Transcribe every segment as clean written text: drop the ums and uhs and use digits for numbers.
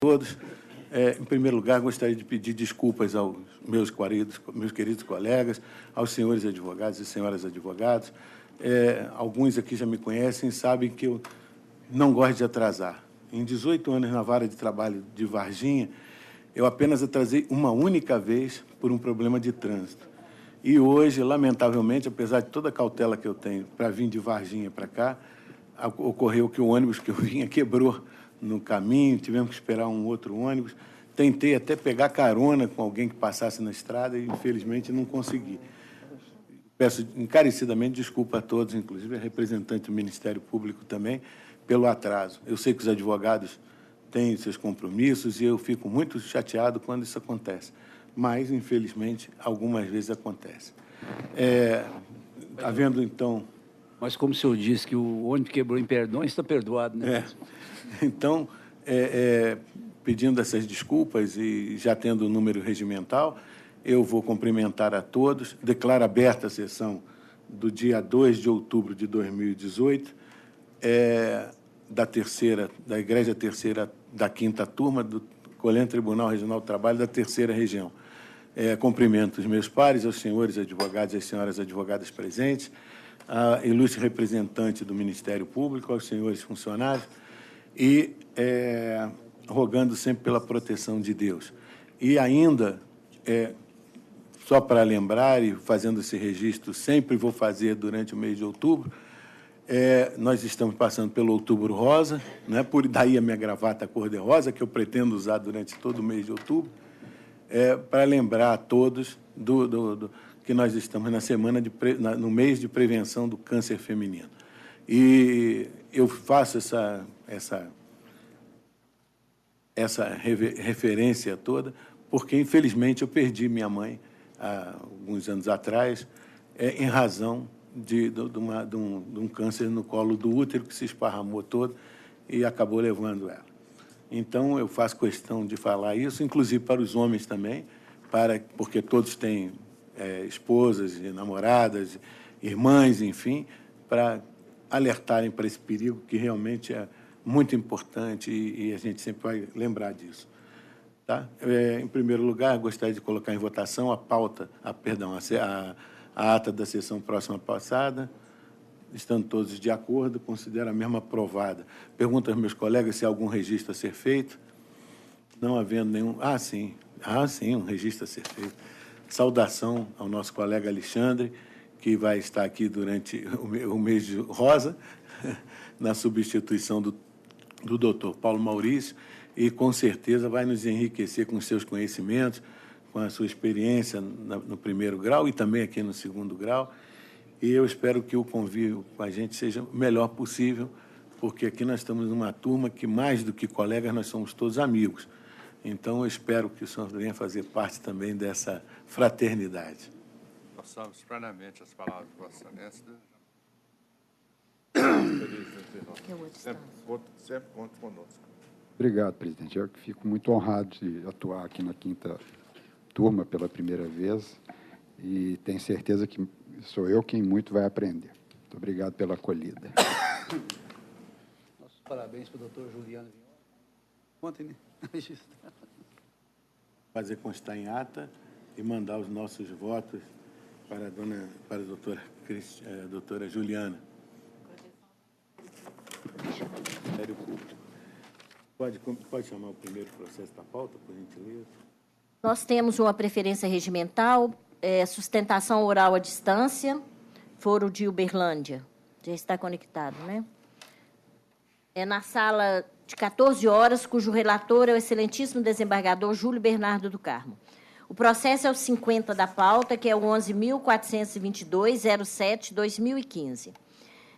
Todos. Em primeiro lugar, gostaria de pedir desculpas aos meus queridos colegas, aos senhores advogados e senhoras advogados. Alguns aqui já me conhecem e sabem que eu não gosto de atrasar. Em 18 anos na vara de trabalho de Varginha, eu apenas atrasei uma única vez por um problema de trânsito. E hoje, lamentavelmente, apesar de toda a cautela que eu tenho para vir de Varginha para cá, ocorreu que o ônibus que eu vinha quebrou no caminho, tivemos que esperar um outro ônibus. Tentei até pegar carona com alguém que passasse na estrada e, infelizmente, não consegui. Peço encarecidamente desculpa a todos, inclusive a representante do Ministério Público também, pelo atraso. Eu sei que os advogados têm seus compromissos e eu fico muito chateado quando isso acontece. Mas, infelizmente, algumas vezes acontece. Havendo, então... Mas, como o senhor disse que o ônibus quebrou em Perdões, está perdoado, né? Então, pedindo essas desculpas e já tendo o número regimental, eu vou cumprimentar a todos. Declaro aberta a sessão do dia 2 de outubro de 2018, da Igreja Terceira da Quinta Turma do Colégio Tribunal Regional do Trabalho da Terceira Região. Cumprimento os meus pares, aos senhores advogados e às senhoras advogadas presentes, a ilustre representante do Ministério Público, aos senhores funcionários, e rogando sempre pela proteção de Deus. E ainda, só para lembrar, e fazendo esse registro, sempre vou fazer durante o mês de outubro, nós estamos passando pelo Outubro Rosa, né, por daí a minha gravata cor-de-rosa, que eu pretendo usar durante todo o mês de outubro, para lembrar a todos que nós estamos na semana no mês de prevenção do câncer feminino. E eu faço essa referência toda, porque, infelizmente, eu perdi minha mãe há alguns anos atrás, em razão de um câncer no colo do útero que se esparramou todo e acabou levando ela. Então, eu faço questão de falar isso, inclusive para os homens também, porque todos têm esposas e namoradas, irmãs, enfim, para alertarem para esse perigo que realmente é muito importante e a gente sempre vai lembrar disso. Tá? Em primeiro lugar, gostaria de colocar em votação a ata da sessão próxima passada. Estando todos de acordo, considero a mesma aprovada. Pergunto aos meus colegas se há algum registro a ser feito. Não havendo nenhum... sim, um registro a ser feito. Saudação ao nosso colega Alexandre, que vai estar aqui durante o mês de rosa, na substituição do doutor Paulo Maurício, e, com certeza, vai nos enriquecer com seus conhecimentos, com a sua experiência no primeiro grau e também aqui no segundo grau. E eu espero que o convívio com a gente seja o melhor possível, porque aqui nós estamos numa turma que, mais do que colegas, nós somos todos amigos. Então, eu espero que o senhor venha fazer parte também dessa fraternidade. Passamos plenamente as palavras de Vossa Excelência. Sempre conte conosco. Obrigado, presidente. Eu fico muito honrado de atuar aqui na quinta turma pela primeira vez e tenho certeza que sou eu quem muito vai aprender. Muito obrigado pela acolhida. Nossos parabéns para o doutor Juliano. Ontem, né? Fazer constar em ata e mandar os nossos votos para a doutora Juliana. Ministério Público. Pode chamar o primeiro processo da pauta, por gentileza? Nós temos uma preferência regimental, sustentação oral à distância, Foro de Uberlândia. Já está conectado, né? Na sala de 14 horas, cujo relator é o excelentíssimo desembargador Júlio Bernardo do Carmo. O processo é o 50 da pauta, que é o 11.422.07/2015.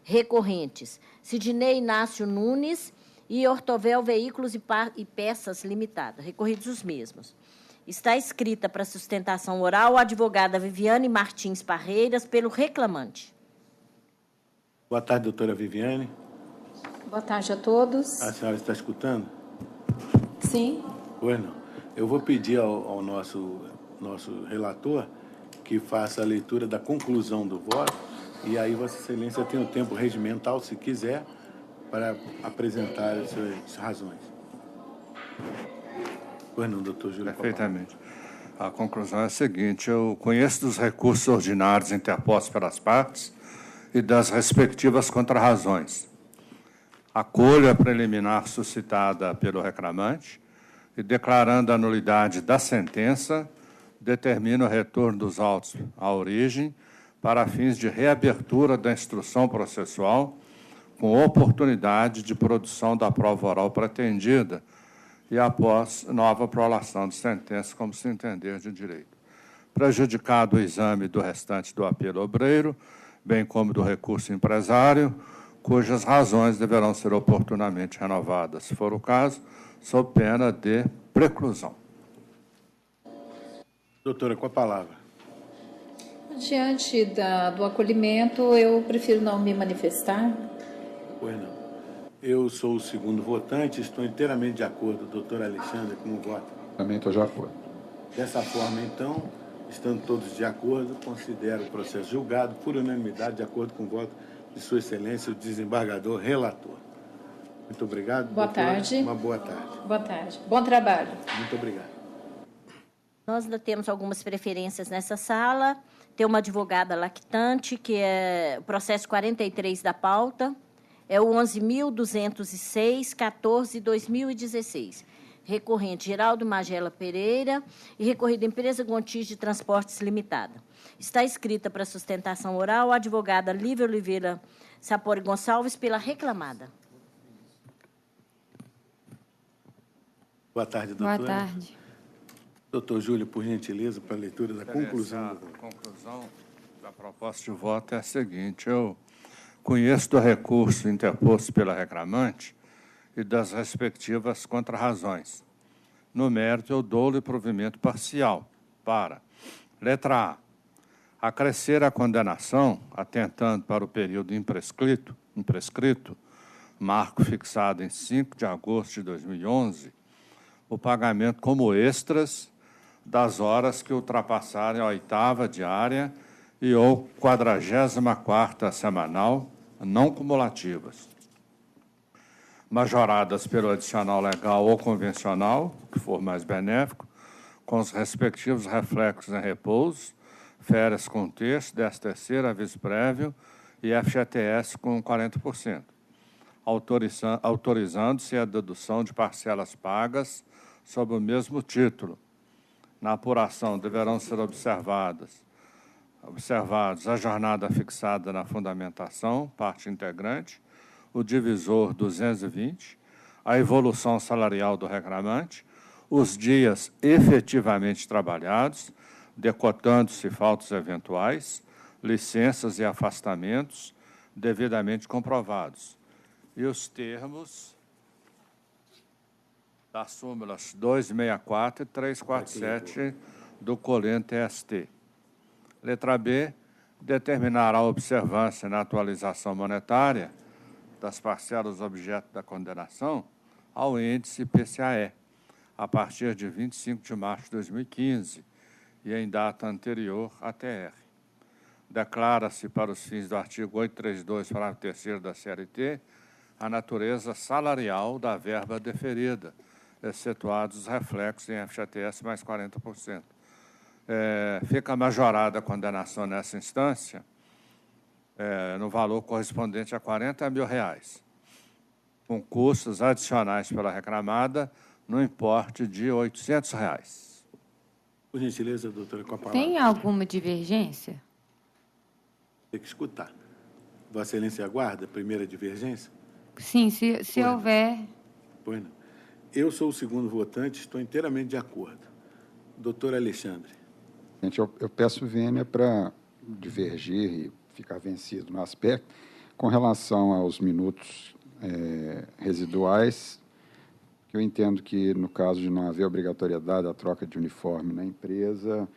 Recorrentes: Sidnei Inácio Nunes e Ortovel Veículos e Peças Limitada, recorridos os mesmos. Está escrita para sustentação oral a advogada Viviane Martins Parreiras, pelo reclamante. Boa tarde, doutora Viviane. Boa tarde a todos. A senhora está escutando? Sim. Pois não. Eu vou pedir ao nosso relator que faça a leitura da conclusão do voto, e aí Vossa Excelência tem o tempo regimental, se quiser, para apresentar as suas razões. Pois não, doutor Júlio. Perfeitamente. A conclusão é a seguinte: eu conheço dos recursos ordinários interpostos pelas partes e das respectivas contrarrazões. Acolho a preliminar suscitada pelo reclamante e, declarando a nulidade da sentença, determino o retorno dos autos à origem para fins de reabertura da instrução processual com oportunidade de produção da prova oral pretendida e após nova prolação de sentença, como se entender de direito. Prejudicado o exame do restante do apelo obreiro, bem como do recurso empresário, cujas razões deverão ser oportunamente renovadas, se for o caso, sob pena de preclusão. Doutora, com a palavra. Diante do acolhimento, eu prefiro não me manifestar. Pois não. Eu sou o segundo votante, estou inteiramente de acordo, doutor Alexandre, com o voto. Também estou de acordo. Dessa forma, então, estando todos de acordo, considero o processo julgado por unanimidade, de acordo com o voto de Sua Excelência, o desembargador relator. Muito obrigado. Boa doutora. tarde. Uma boa tarde. Boa tarde. Bom trabalho. Muito obrigado. Nós ainda temos algumas preferências nessa sala. Tem uma advogada lactante, que é o processo 43 da pauta, é o 11.206-14-2016. Recorrente Geraldo Magela Pereira e recorrida Empresa Gontijo de Transportes Limitada. Está escrita para sustentação oral a advogada Lívia Oliveira Sapori Gonçalves pela reclamada. Boa tarde, doutora. Boa tarde. Doutor Júlio, por gentileza, para a leitura da conclusão. A conclusão da proposta de voto é a seguinte: eu conheço do recurso interposto pela reclamante e das respectivas contrarrazões. No mérito, eu dou-lhe provimento parcial para, letra A, acrescer a condenação, atentando para o período imprescrito, marco fixado em 5 de agosto de 2011, o pagamento como extras das horas que ultrapassarem a 8ª diária e ou 44ª semanal, não cumulativas, majoradas pelo adicional legal ou convencional, que for mais benéfico, com os respectivos reflexos em repouso, férias com terço, 13º, aviso prévio e FGTS com 40%, autorizando-se a dedução de parcelas pagas sob o mesmo título. Na apuração deverão ser observados a jornada fixada na fundamentação, parte integrante, o divisor 220, a evolução salarial do reclamante, os dias efetivamente trabalhados, decotando-se faltas eventuais, licenças e afastamentos devidamente comprovados, e os termos das súmulas 264 e 347 do COLEN TST. Letra B, determinar a observância na atualização monetária das parcelas objeto da condenação ao índice PCAE, a partir de 25 de março de 2015 e em data anterior à TR. Declara-se, para os fins do artigo 832, parágrafo 3º da CLT, a natureza salarial da verba deferida, excetuados os reflexos em FGTS mais 40%. Fica majorada a condenação nessa instância no valor correspondente a R$40 mil, com custos adicionais pela reclamada no importe de R$800. Por gentileza, doutora, com a palavra. Tem alguma divergência? Tem que escutar. Vossa Excelência aguarda a primeira divergência? Sim, se houver. Pois não. Eu sou o segundo votante, estou inteiramente de acordo. Doutor Alexandre. Gente, eu peço vênia para divergir e ficar vencido no aspecto. Com relação aos minutos residuais, eu entendo que, no caso de não haver obrigatoriedade da troca de uniforme na empresa,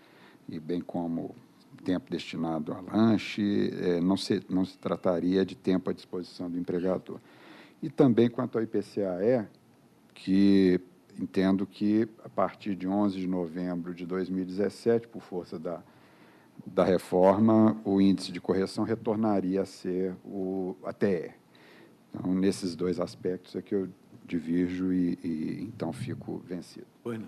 e bem como tempo destinado a lanche, não se trataria de tempo à disposição do empregador. E também, quanto ao IPCAE, que entendo que, a partir de 11 de novembro de 2017, por força da reforma, o índice de correção retornaria a ser a TR. Então, nesses dois aspectos é que eu divirjo e então fico vencido. Pois não.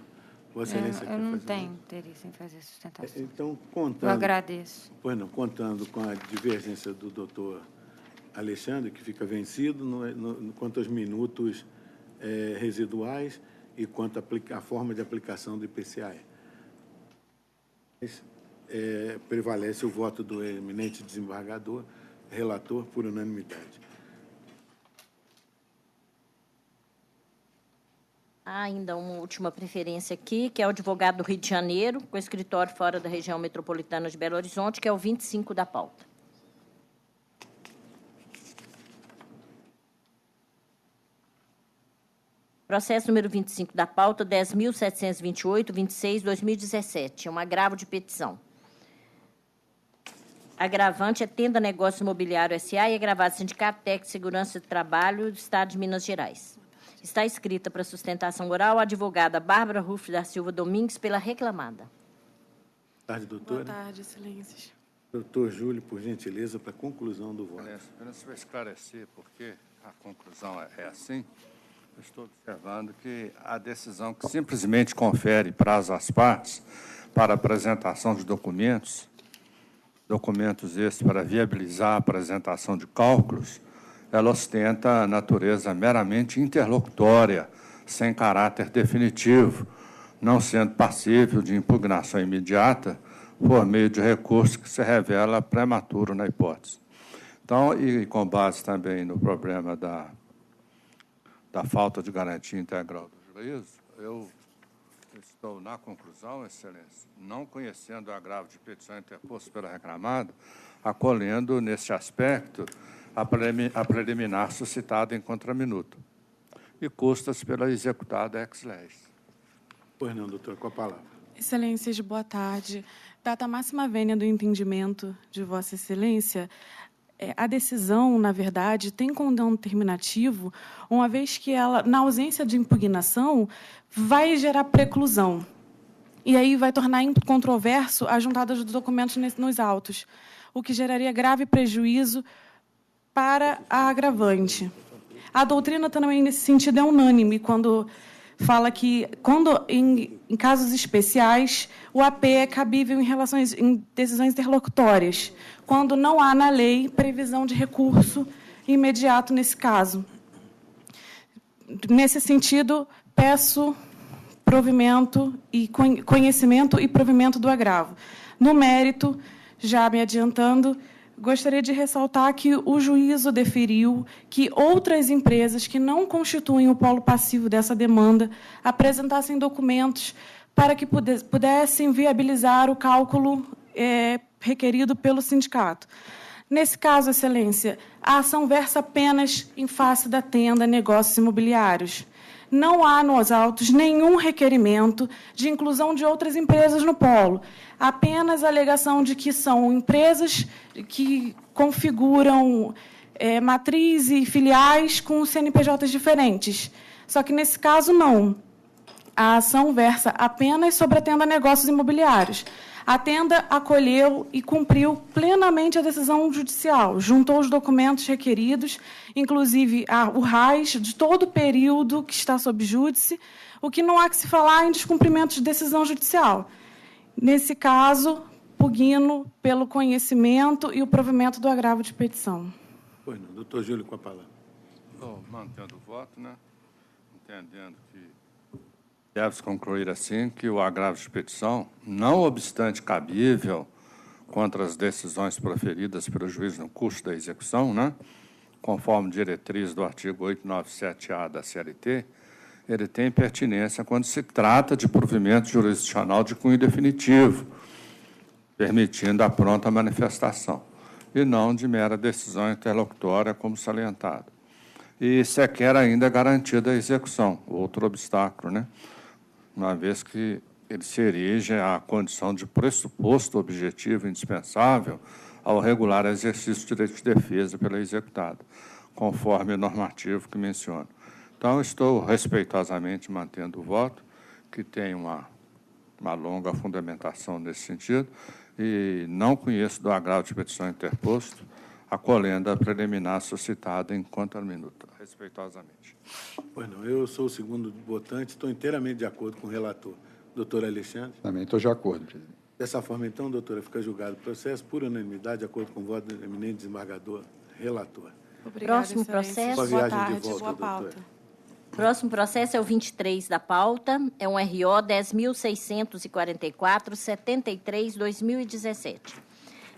Vossa Excelência Eu não quer fazer? tenho interesse em fazer sustentação. Então, Eu contando... agradeço. Pois não, contando com a divergência do doutor Alexandre, que fica vencido, quanto aos minutos residuais e quanto à forma de aplicação do IPCA. Prevalece o voto do eminente desembargador, relator, por unanimidade. Há ainda uma última preferência aqui, que é o advogado do Rio de Janeiro, com escritório fora da região metropolitana de Belo Horizonte, que é o 25 da pauta. Processo número 25 da pauta, 10.728, 26/2017. É um agravo de petição. Agravante é Tenda Negócio Imobiliário S.A. e agravado Sindicato Técnico de Segurança do Trabalho do Estado de Minas Gerais. Está escrita para sustentação oral a advogada Bárbara Ruff da Silva Domingues, pela reclamada. Boa tarde, doutora. Boa tarde, excelências. Doutor Júlio, por gentileza, para a conclusão do voto. Apenas para esclarecer por que a conclusão é assim, eu estou observando que a decisão que simplesmente confere prazo às partes para apresentação de documentos esses para viabilizar a apresentação de cálculos, ela ostenta a natureza meramente interlocutória, sem caráter definitivo, não sendo passível de impugnação imediata por meio de recurso que se revela prematuro na hipótese. Então, e com base também no problema da falta de garantia integral do juízo, eu estou na conclusão, Excelência, não conhecendo o agravo de petição interposto pela reclamada, acolhendo, nesse aspecto, a preliminar suscitada em contraminuto e custas pela executada ex-leis. Pois não, doutor, com a palavra. Excelências, boa tarde. Data máxima vênia do entendimento de Vossa Excelência, a decisão, na verdade, tem condão terminativo, uma vez que ela, na ausência de impugnação, vai gerar preclusão. E aí vai tornar incontroverso a juntada dos documentos nos autos, o que geraria grave prejuízo para a agravante. A doutrina também, nesse sentido, é unânime, quando fala que, em casos especiais, o AP é cabível em decisões interlocutórias, quando não há na lei previsão de recurso imediato nesse caso. Nesse sentido, peço provimento e conhecimento e provimento do agravo. No mérito, já me adiantando, gostaria de ressaltar que o juízo deferiu que outras empresas que não constituem o polo passivo dessa demanda apresentassem documentos para que pudessem viabilizar o cálculo requerido pelo sindicato. Nesse caso, Excelência, a ação versa apenas em face da Tenda Negócios Imobiliários. Não há nos autos nenhum requerimento de inclusão de outras empresas no polo, apenas a alegação de que são empresas que configuram matriz e filiais com CNPJs diferentes. Só que, nesse caso, não. A ação versa apenas sobre a Tenda Negócios Imobiliários. A Tenda acolheu e cumpriu plenamente a decisão judicial, juntou os documentos requeridos, inclusive o RAIS de todo o período que está sob júdice, o que não há que se falar em descumprimento de decisão judicial. Nesse caso, pugno pelo conhecimento e o provimento do agravo de petição. Pois não, doutor Júlio, com a palavra. Estou mantendo o voto, né? Entendendo que deve-se concluir assim que o agravo de petição, não obstante cabível contra as decisões proferidas pelo juiz no curso da execução, né, conforme diretriz do artigo 897-A da CLT, ele tem pertinência quando se trata de provimento jurisdicional de cunho definitivo, permitindo a pronta manifestação, e não de mera decisão interlocutória, como salientado. E sequer ainda garantida a execução, outro obstáculo, né? Uma vez que ele se erige à condição de pressuposto objetivo indispensável ao regular exercício do direito de defesa pela executada, conforme o normativo que menciono. Então, estou respeitosamente mantendo o voto, que tem uma longa fundamentação nesse sentido, e não conheço do agravo de petição interposto, acolhendo a preliminar suscitada em contra-minuto, respeitosamente. Pois não, eu sou o segundo votante, estou inteiramente de acordo com o relator. Doutor Alexandre? Também estou de acordo, presidente. Dessa forma, então, doutora, fica julgado o processo por unanimidade, de acordo com o voto do eminente desembargador relator. Obrigada, Próximo Excelências. processo. Boa Boa viagem de tarde, volta, boa pauta. doutora. Próximo processo é o 23 da pauta, é um RO 10.644-73-2017.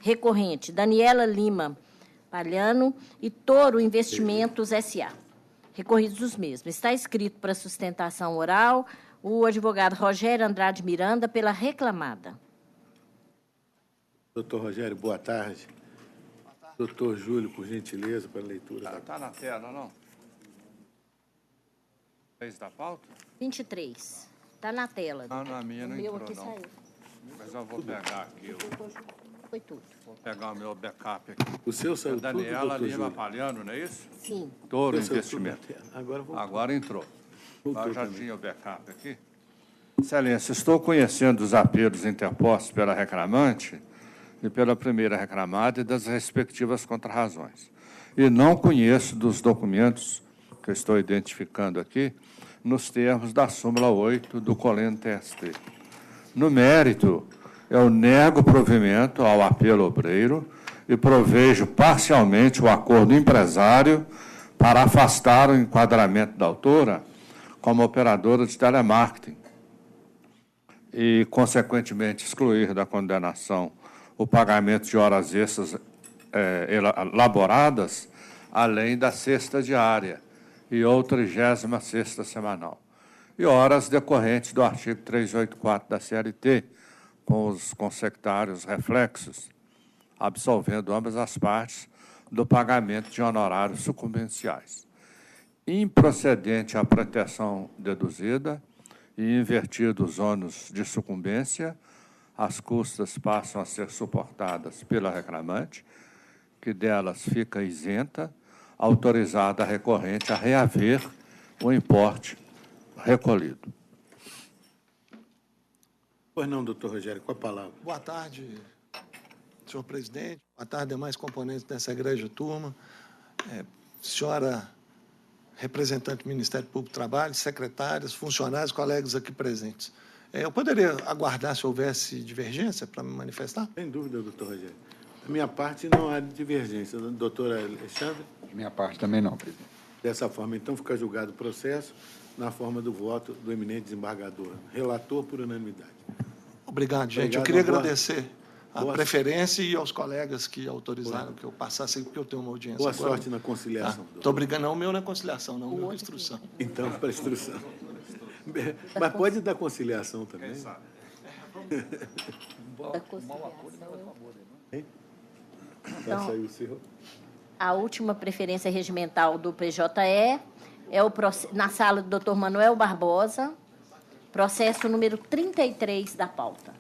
Recorrente, Daniela Lima Palhano e Toro Investimentos S.A. Recorridos os mesmos. Está escrito para sustentação oral o advogado Rogério Andrade Miranda pela reclamada. Doutor Rogério, boa tarde. Doutor Júlio, por gentileza, para a leitura. Está na tela, não? 3 da pauta? 23. Está na tela. Não, na minha O não meu entrou, aqui não. saiu. Mas eu vou pegar aqui, Foi tudo. vou pegar o meu backup aqui. O seu saiu tudo, Daniela doutor Lima Júlio? Palhano, não é isso? Sim. Toro O seu saiu Investimento. tudo na tela. Agora vou... Agora entrou. Voltou Eu já também. tinha o backup aqui. Excelência, estou conhecendo os apelos interpostos pela reclamante e pela primeira reclamada e das respectivas contrarrazões. E não conheço dos documentos que eu estou identificando aqui nos termos da súmula 8 do Colente TST. No mérito, eu nego provimento ao apelo obreiro e provejo parcialmente o acordo empresário para afastar o enquadramento da autora como operadora de telemarketing e, consequentemente, excluir da condenação o pagamento de horas extras elaboradas, além da sexta diária e ou 36ª semanal, e horas decorrentes do artigo 384 da CLT, com os consectários reflexos, absolvendo ambas as partes do pagamento de honorários sucumbenciais. Improcedente a proteção deduzida e invertido os ônus de sucumbência, as custas passam a ser suportadas pela reclamante, que delas fica isenta, autorizada a recorrente a reaver o importe recolhido. Pois não, doutor Rogério, com a palavra. Boa tarde, senhor presidente. Boa tarde, demais componentes dessa grande turma. Senhora representante do Ministério Público do Trabalho, secretários, funcionários, colegas aqui presentes. Eu poderia aguardar se houvesse divergência para me manifestar? Sem dúvida, doutor Rogério. Da minha parte, não há divergência. Doutor Alexandre? Da minha parte também não, presidente. Dessa forma, então, fica julgado o processo na forma do voto do eminente desembargador. Relator por unanimidade. Obrigado, gente. Obrigado, Eu queria boa- agradecer a boa- preferência e aos colegas que autorizaram que eu passasse, porque eu tenho uma audiência Boa agora. sorte na conciliação. Estou obrigando, não o meu na conciliação, não o meu na instrução. Então, para a instrução. Mas pode dar conciliação também. Hein? Vai Então, sair o seu. a última preferência regimental do PJE é na sala do Dr. Manuel Barbosa, processo número 33 da pauta.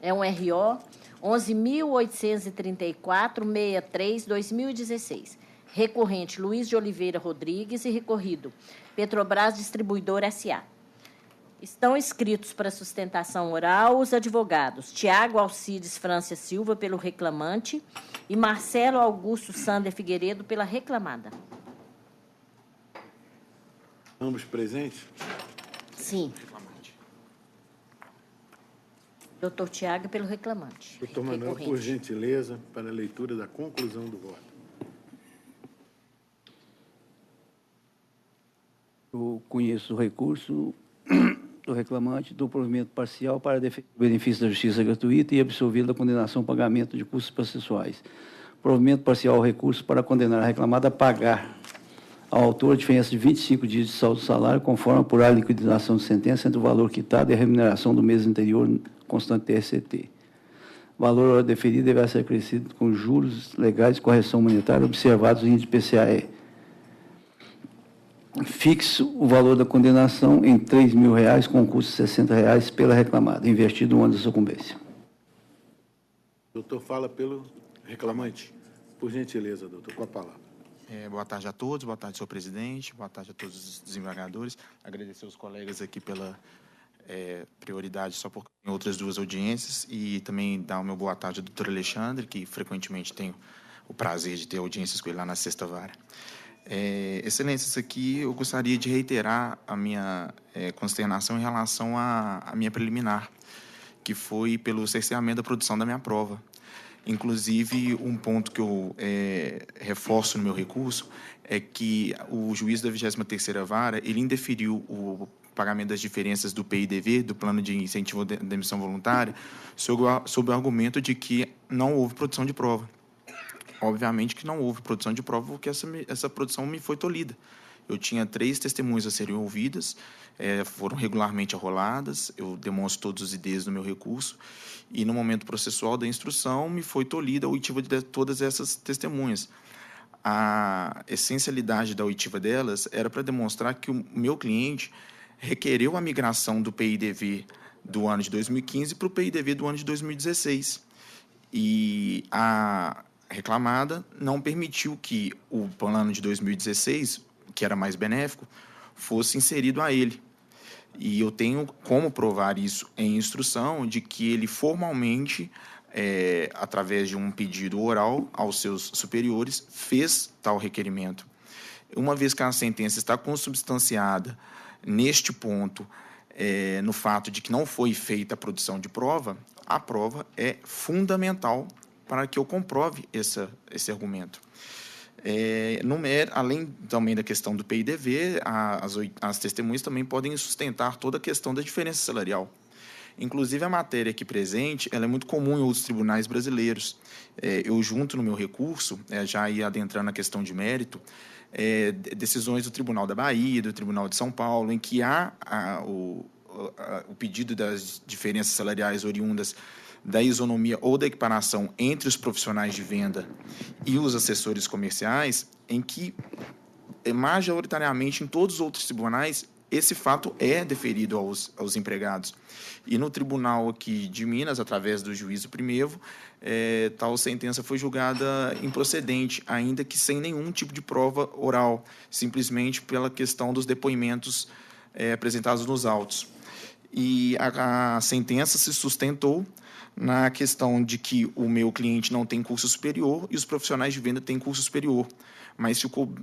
É um RO 11.834-63-2016. Recorrente Luiz de Oliveira Rodrigues e recorrido Petrobras Distribuidora S.A. Estão inscritos para sustentação oral os advogados Tiago Alcides França Silva, pelo reclamante, e Marcelo Augusto Sander Figueiredo, pela reclamada. Ambos presentes? Sim. Doutor Tiago, pelo reclamante. Doutor Manuel, por Recorrente. gentileza, para a leitura da conclusão do voto. Eu conheço o recurso do reclamante do provimento parcial para benefício da justiça gratuita e absolvido da condenação ao pagamento de custos processuais. Provimento parcial ao recurso para condenar a reclamada a pagar ao autor a diferença de 25 dias de saldo do salário, conforme apurar a liquidação de sentença entre o valor quitado e a remuneração do mês anterior constante TST. O valor deferido deverá ser acrescido com juros legais de correção monetária observados no índice PCAE. Fixo o valor da condenação em R$ 3.000, com custo de R$ 60 pela reclamada, invertido no ano da sucumbência. O doutor fala pelo reclamante. Por gentileza, doutor, com a palavra. Boa tarde a todos, boa tarde, senhor presidente, boa tarde a todos os desembargadores. Agradecer aos colegas aqui pela prioridade, só porque tem outras duas audiências, e também dar o meu boa tarde ao doutor Alexandre, que frequentemente tenho o prazer de ter audiências com ele lá na sexta vara. Excelências, aqui eu gostaria de reiterar a minha consternação em relação à minha preliminar, que foi pelo cerceamento da produção da minha prova. Inclusive, um ponto que eu reforço no meu recurso é que o juiz da 23ª Vara, ele indeferiu o pagamento das diferenças do PIDV, do Plano de Incentivo à Demissão Voluntária, sob o argumento de que não houve produção de prova. Obviamente que não houve produção de prova, porque essa produção me foi tolhida. Eu tinha 3 testemunhas a serem ouvidas, foram regularmente arroladas, eu demonstro todos os IDs no meu recurso, e no momento processual da instrução me foi tolhida a oitiva de todas essas testemunhas. A essencialidade da oitiva delas era para demonstrar que o meu cliente requereu a migração do PIDV do ano de 2015 para o PIDV do ano de 2016. E a reclamada não permitiu que o plano de 2016, que era mais benéfico, fosse inserido a ele. E eu tenho como provar isso em instrução de que ele formalmente, através de um pedido oral aos seus superiores, fez tal requerimento. Uma vez que a sentença está consubstanciada neste ponto, no fato de que não foi feita a produção de prova, a prova é fundamental para que eu comprove esse argumento. Além também da questão do PIDV, as testemunhas também podem sustentar toda a questão da diferença salarial. Inclusive, a matéria aqui presente ela é muito comum em outros tribunais brasileiros. Eu junto no meu recurso, já ia adentrando na questão de mérito, decisões do Tribunal da Bahia, do Tribunal de São Paulo, em que há o pedido das diferenças salariais oriundas da isonomia ou da equiparação entre os profissionais de venda e os assessores comerciais, em que, majoritariamente, em todos os outros tribunais, esse fato é deferido aos empregados. E no tribunal aqui de Minas, através do juízo Primevo, tal sentença foi julgada improcedente, ainda que sem nenhum tipo de prova oral, simplesmente pela questão dos depoimentos apresentados nos autos. E a sentença se sustentou na questão de que o meu cliente não tem curso superior e os profissionais de venda têm curso superior. Mas ficou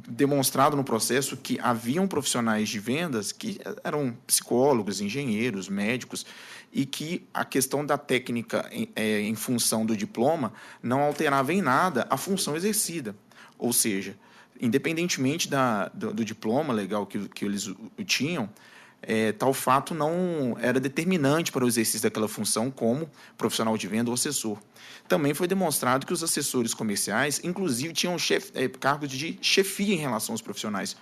demonstrado no processo que haviam profissionais de vendas que eram psicólogos, engenheiros, médicos, e que a questão da técnica em função do diploma não alterava em nada a função exercida. Ou seja, independentemente do diploma legal que eles tinham, tal fato não era determinante para o exercício daquela função como profissional de venda ou assessor. Também foi demonstrado que os assessores comerciais, inclusive, tinham cargos de chefia em relação aos profissionais.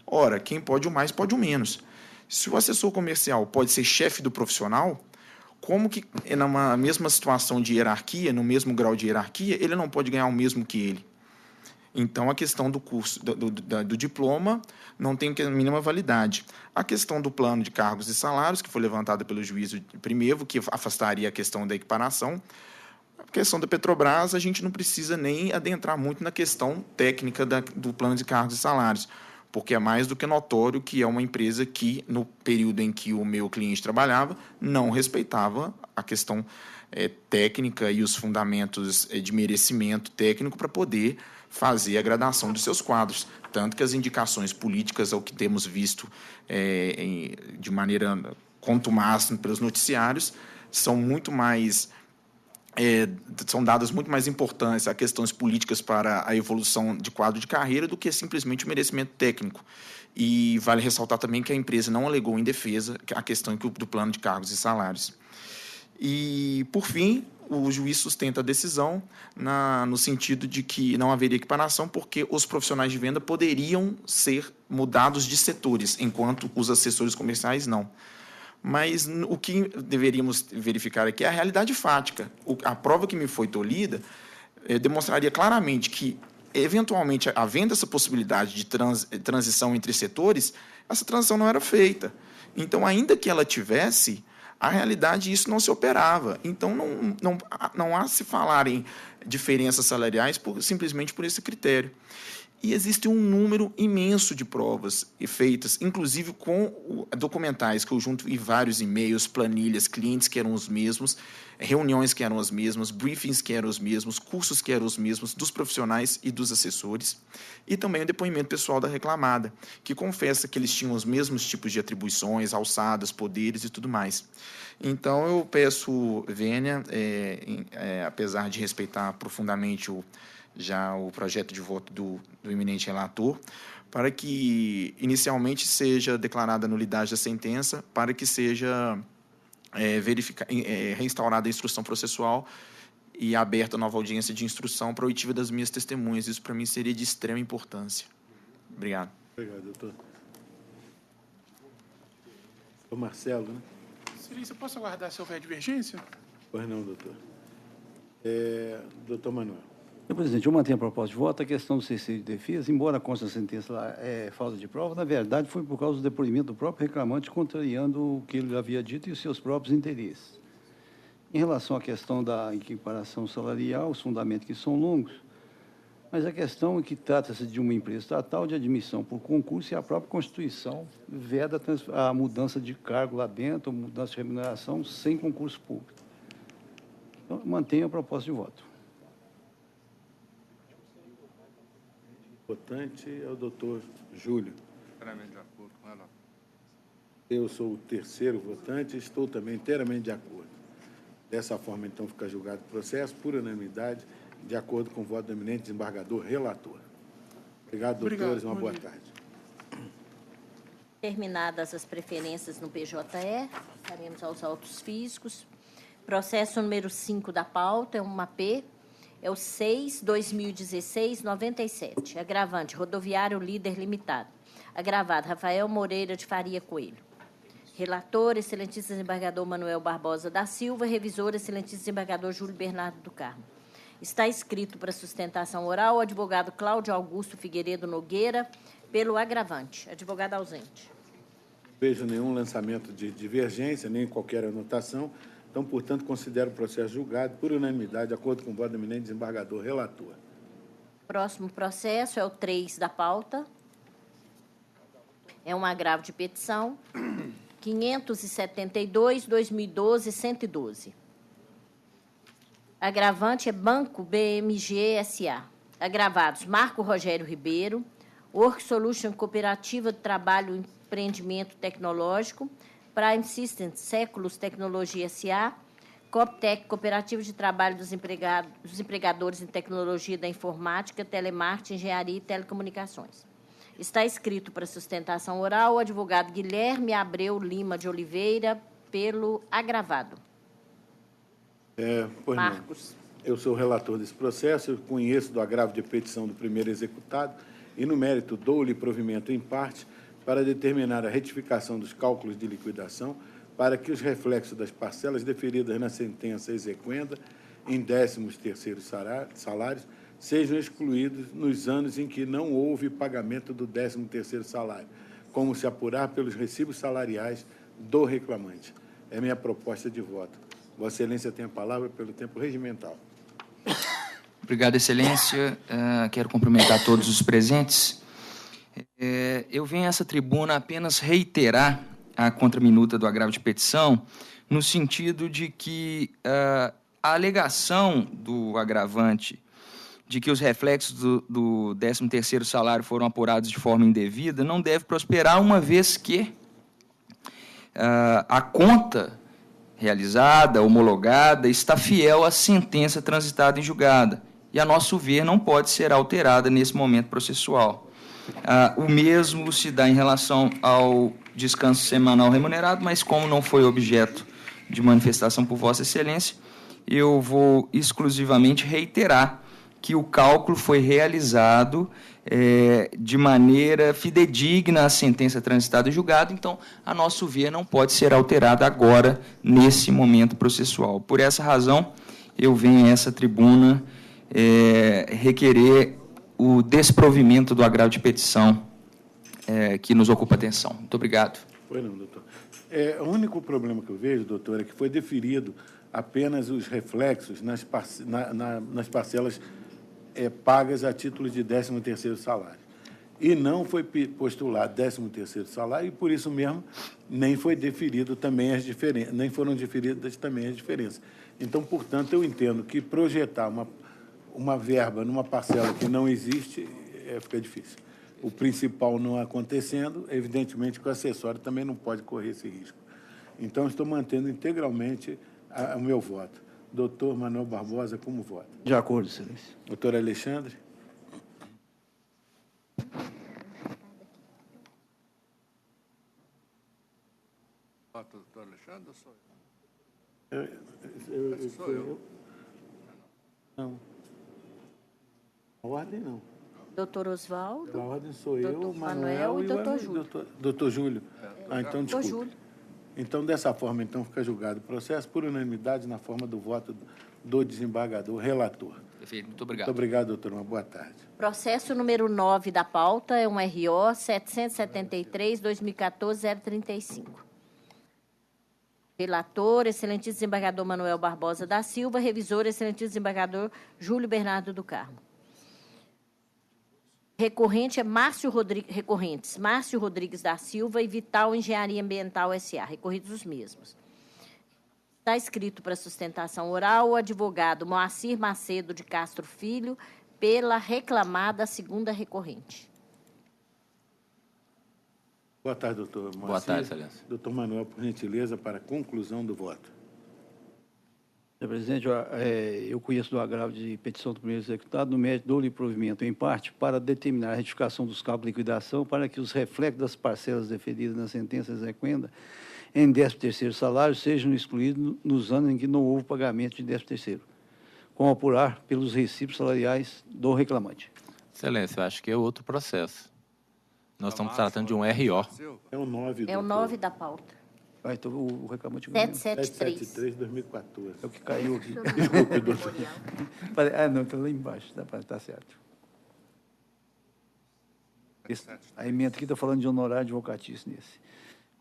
Ora, quem pode o mais, pode o menos. Se o assessor comercial pode ser chefe do profissional, como que, numa mesma situação de hierarquia, no mesmo grau de hierarquia, ele não pode ganhar o mesmo que ele? Então, a questão do curso, do diploma, não tem a mínima validade. A questão do plano de cargos e salários, que foi levantada pelo juízo Primevo, que afastaria a questão da equiparação. A questão da Petrobras, a gente não precisa nem adentrar muito na questão técnica do plano de cargos e salários, porque é mais do que notório que é uma empresa que, no período em que o meu cliente trabalhava, não respeitava a questão técnica e os fundamentos de merecimento técnico para poder fazer a gradação dos seus quadros. Tanto que as indicações políticas, ao que temos visto de maneira contumaz pelos noticiários, são muito mais... são dadas muito mais importância a questões políticas para a evolução de quadro de carreira do que simplesmente o merecimento técnico. E vale ressaltar também que a empresa não alegou em defesa a questão do plano de cargos e salários. E, por fim, o juiz sustenta a decisão no sentido de que não haveria equiparação porque os profissionais de venda poderiam ser mudados de setores, enquanto os assessores comerciais não. Mas o que deveríamos verificar aqui é a realidade fática. A prova que me foi tolhida demonstraria claramente que, eventualmente, havendo essa possibilidade de transição entre setores, essa transição não era feita. Então, ainda que ela tivesse, a realidade isso não se operava. Então, não há se falar em diferenças salariais simplesmente por esse critério. E existe um número imenso de provas feitas, inclusive com documentais que eu junto em vários e-mails, planilhas, clientes que eram os mesmos, reuniões que eram as mesmas, briefings que eram os mesmos, cursos que eram os mesmos, dos profissionais e dos assessores, e também o depoimento pessoal da reclamada, que confessa que eles tinham os mesmos tipos de atribuições, alçadas, poderes e tudo mais. Então, eu peço, Vênia, apesar de respeitar profundamente o projeto de voto do eminente relator, para que inicialmente seja declarada a nulidade da sentença, para que seja reinstaurada a instrução processual e aberta nova audiência de instrução para a oitiva das minhas testemunhas. Isso, para mim, seria de extrema importância. Obrigado. Obrigado, doutor. O Marcelo, né? Excelência, posso aguardar se houver divergência? Pois não, doutor. Doutor Manuel. Senhor presidente, eu mantenho a proposta de voto. A questão do CC de defesa, embora conste a sentença lá falta de prova, na verdade foi por causa do depoimento do próprio reclamante contrariando o que ele havia dito e os seus próprios interesses. Em relação à questão da equiparação salarial, os fundamentos que são longos, mas a questão é que trata-se de uma empresa estatal de admissão por concurso e a própria Constituição veda a mudança de cargo lá dentro, mudança de remuneração sem concurso público. Então, mantenho a proposta de voto. O votante é o doutor Júlio. Inteiramente de acordo com ela. Eu sou o terceiro votante e estou também inteiramente de acordo. Dessa forma, então, fica julgado o processo por unanimidade, de acordo com o voto do eminente desembargador relator. Obrigado, doutores. Uma boa tarde. Terminadas as preferências no PJE, passaremos aos autos físicos. Processo número 5 da pauta, é uma P, é o 6/2016-97. Agravante, Rodoviário Líder Limitado. Agravado, Rafael Moreira de Faria Coelho. Relator, excelentíssimo desembargador Manuel Barbosa da Silva. Revisor, excelentíssimo desembargador Júlio Bernardo do Carmo. Está escrito para sustentação oral o advogado Cláudio Augusto Figueiredo Nogueira, pelo agravante. Advogado ausente. Vejo nenhum lançamento de divergência, nem qualquer anotação. Então, portanto, considero o processo julgado por unanimidade, de acordo com o voto do eminente desembargador relator. Próximo processo é o 3 da pauta. É um agravo de petição 572/2012-112. Agravante é Banco BMG S.A. Agravados, Marco Rogério Ribeiro, Work Solution Cooperativa de Trabalho e Empreendimento Tecnológico, Prime Systems Séculos Tecnologia S.A., Coptec, Cooperativa de Trabalho dos Empregadores em Tecnologia da Informática, Telemarketing, Engenharia e Telecomunicações. Está escrito para sustentação oral o advogado Guilherme Abreu Lima de Oliveira, pelo agravado. Pois Marcos. Não. Eu sou o relator desse processo, eu conheço do agravo de petição do primeiro executado e, no mérito, dou-lhe provimento em parte para determinar a retificação dos cálculos de liquidação para que os reflexos das parcelas deferidas na sentença exequenda em 13º salários sejam excluídos nos anos em que não houve pagamento do 13º salário, como se apurar pelos recibos salariais do reclamante. É minha proposta de voto. Vossa Excelência tem a palavra pelo tempo regimental. Obrigado, Excelência. Quero cumprimentar todos os presentes. Eu venho a essa tribuna apenas reiterar a contraminuta do agravo de petição, no sentido de que a alegação do agravante de que os reflexos do 13º salário foram apurados de forma indevida não deve prosperar, uma vez que a conta realizada, homologada, está fiel à sentença transitada em julgada e, a nosso ver, não pode ser alterada nesse momento processual. O mesmo se dá em relação ao descanso semanal remunerado, mas como não foi objeto de manifestação por Vossa Excelência, eu vou exclusivamente reiterar que o cálculo foi realizado de maneira fidedigna à sentença transitada e julgada, então, a nosso ver, não pode ser alterada agora, nesse momento processual. Por essa razão, eu venho a essa tribuna requerer o desprovimento do agravo de petição que nos ocupa a atenção. Muito obrigado. Pois não, doutor. O único problema que eu vejo, doutor, é que foi deferido apenas os reflexos nas parcelas pagas a título de 13º salário. E não foi postulado 13º salário, e por isso mesmo nem foi deferido também as diferenças, nem foram deferidas também as diferenças. Então, portanto, eu entendo que projetar uma verba numa parcela que não existe fica difícil. O principal não acontecendo, evidentemente que o acessório também não pode correr esse risco. Então, estou mantendo integralmente o meu voto. Doutor Manuel Barbosa, como vota? De acordo, excelência. Doutor Alexandre? Vota o doutor Alexandre ou sou Sou eu. Não. A ordem não. Doutor Oswaldo. A ordem sou eu, Doutor Manuel e doutor Júlio. Doutor Júlio. Então, Doutor desculpe. Júlio. Então, dessa forma, então, fica julgado o processo por unanimidade na forma do voto do desembargador relator. Perfeito, muito obrigado. Muito obrigado, doutor. Uma boa tarde. Processo número 9 da pauta é um RO 773-2014-035. Relator, excelentíssimo desembargador Manuel Barbosa da Silva. Revisor, excelentíssimo desembargador Júlio Bernardo do Carmo. Recorrente é recorrentes Márcio Rodrigues da Silva e Vital Engenharia Ambiental S.A., recorridos os mesmos. Está escrito para sustentação oral o advogado Moacir Macedo de Castro Filho, pela reclamada segunda recorrente. Boa tarde, doutor Moacir. Boa tarde, excelência. Doutor Manuel, por gentileza, para a conclusão do voto. Senhor presidente, eu conheço do agravo de petição do primeiro executado no mérito do provimento, em parte, para determinar a retificação dos cabos de liquidação para que os reflexos das parcelas deferidas na sentença exequenda em 13º salário sejam excluídos nos anos em que não houve pagamento de 13º, como apurar pelos recibos salariais do reclamante. Excelência, eu acho que é outro processo. Nós estamos tratando de um RO. É o 9, É o 9 da pauta. Então, o reclamante... 773. 2014. É o que caiu aqui. Desculpe, doutor. Não, está lá embaixo, está certo. A emenda aqui está falando de honorário advocatício nesse.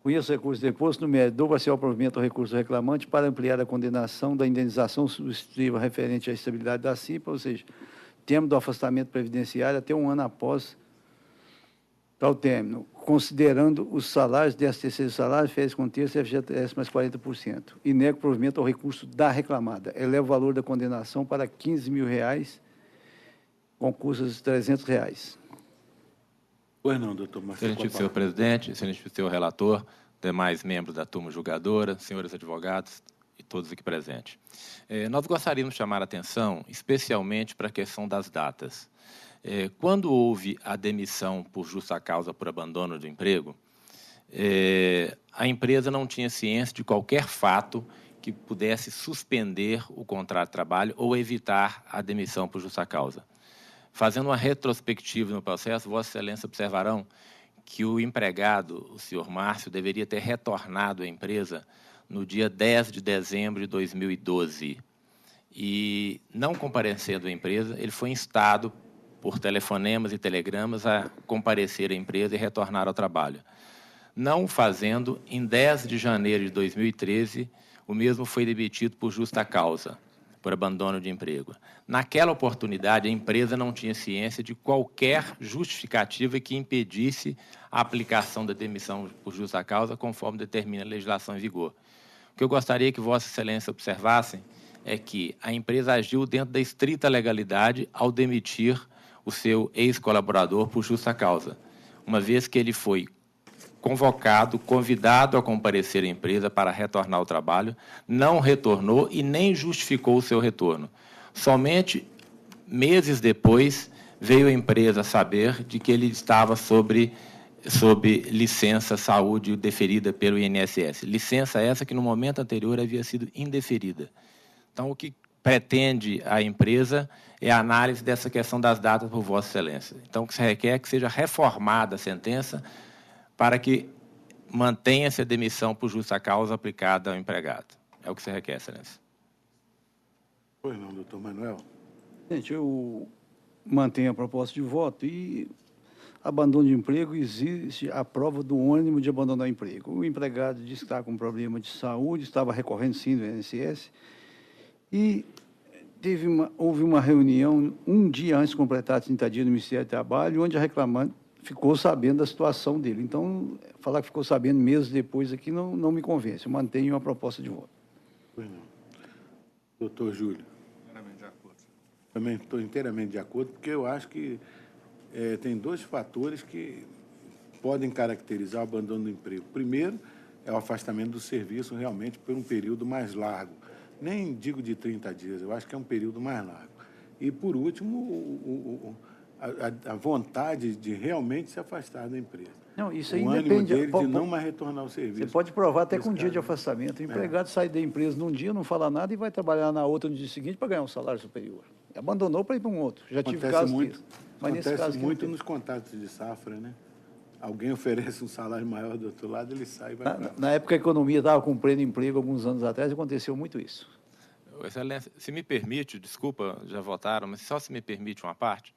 Conheço o recurso deposto no mérito do parcial provimento ao recurso reclamante para ampliar a condenação da indenização substitutiva referente à estabilidade da CIPA, ou seja, termo do afastamento previdenciário até um ano após tal término, considerando os salários, 13º salário, férias com terço e FGTS mais 40%, e nego provimento ao recurso da reclamada. Eleva o valor da condenação para R$15.000, com custas de R$300. Pois não, doutor Marcelo. Excelentíssimo senhor presidente, excelentíssimo senhor relator, demais membros da turma julgadora, senhores advogados e todos aqui presentes. Nós gostaríamos de chamar a atenção, especialmente para a questão das datas. Quando houve a demissão por justa causa por abandono do emprego, a empresa não tinha ciência de qualquer fato que pudesse suspender o contrato de trabalho ou evitar a demissão por justa causa. Fazendo uma retrospectiva no processo, Vossa Excelência observarão que o empregado, o senhor Márcio, deveria ter retornado à empresa no dia 10 de dezembro de 2012. E, não comparecendo à empresa, ele foi instado por telefonemas e telegramas a comparecer à empresa e retornar ao trabalho. Não fazendo, em 10 de janeiro de 2013, o mesmo foi demitido por justa causa, por abandono de emprego. Naquela oportunidade, a empresa não tinha ciência de qualquer justificativa que impedisse a aplicação da demissão por justa causa, conforme determina a legislação em vigor. O que eu gostaria que Vossa Excelência observassem é que a empresa agiu dentro da estrita legalidade ao demitir o seu ex-colaborador por justa causa, uma vez que ele foi convidado a comparecer à empresa para retornar ao trabalho, não retornou e nem justificou o seu retorno. Somente meses depois veio a empresa saber de que ele estava sob licença saúde deferida pelo INSS. Licença essa que no momento anterior havia sido indeferida. Então, o que pretende a empresa é a análise dessa questão das datas por Vossa Excelência. Então, o que se requer é que seja reformada a sentença para que mantenha-se a demissão por justa causa aplicada ao empregado. É o que se requer, Excelência. Pois não, doutor Manuel. Gente, eu mantenho a proposta de voto e abandono de emprego existe a prova do ônimo de abandonar o emprego. O empregado disse que estava com problema de saúde, estava recorrendo sim do INSS e Houve uma reunião um dia antes de completar 30 dias no Ministério do Trabalho, onde a reclamante ficou sabendo da situação dele. Então, falar que ficou sabendo meses depois aqui não me convence. Eu mantenho a proposta de voto. Pois não. Doutor Júlio. Inteiramente de acordo. Também estou inteiramente de acordo, porque eu acho que tem dois fatores que podem caracterizar o abandono do emprego. Primeiro, é o afastamento do serviço realmente por um período mais largo. Nem digo de 30 dias, eu acho que é um período mais largo. E, por último, a vontade de realmente se afastar da empresa. Não, isso aí o ânimo depende dele de não mais retornar ao serviço. Você pode provar até com um dia de afastamento. O empregado sai da empresa num dia, não fala nada e vai trabalhar na outra no dia seguinte para ganhar um salário superior. Abandonou para ir para um outro. Já tive casos disso. Mas nesse caso Acontece muito nos contratos de safra, né? Alguém oferece um salário maior do outro lado, ele sai e vai para... Na época a economia estava com pleno emprego, alguns anos atrás, aconteceu muito isso. Excelência, se me permite, desculpa, já votaram, mas só se me permite uma parte.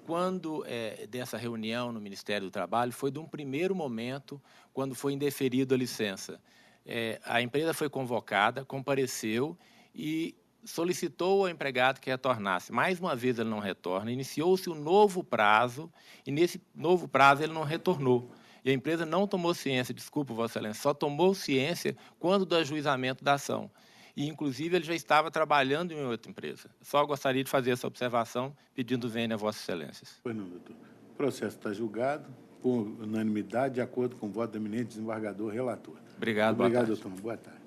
Quando dessa reunião no Ministério do Trabalho, foi de um primeiro momento, quando foi indeferido a licença. A empresa foi convocada, compareceu e solicitou ao empregado que retornasse. Mais uma vez ele não retorna, iniciou-se um novo prazo, e nesse novo prazo ele não retornou. E a empresa não tomou ciência, desculpa, Vossa Excelência, só tomou ciência quando do ajuizamento da ação. E, inclusive, ele já estava trabalhando em outra empresa. Só gostaria de fazer essa observação, pedindo vênia a Vossas Excelências. Pois não, doutor. O processo está julgado por unanimidade, de acordo com o voto do eminente desembargador relator. Obrigado, Obrigado, doutor. Boa tarde.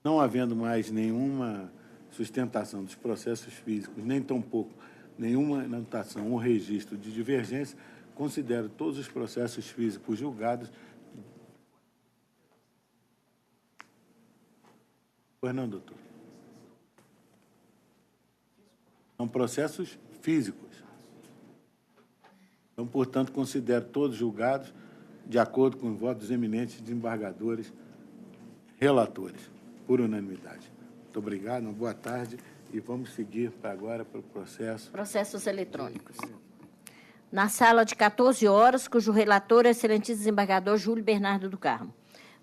Não havendo mais nenhuma sustentação dos processos físicos, nem tampouco nenhuma anotação ou registro de divergência, considero todos os processos físicos julgados. Pois não, doutor. São processos físicos. Então, portanto, considero todos julgados de acordo com o voto dos eminentes desembargadores relatores, por unanimidade. Muito obrigado, uma boa tarde e vamos seguir agora para o processo. Processos eletrônicos. Na sala de 14 horas, cujo relator é o excelentíssimo desembargador Júlio Bernardo do Carmo.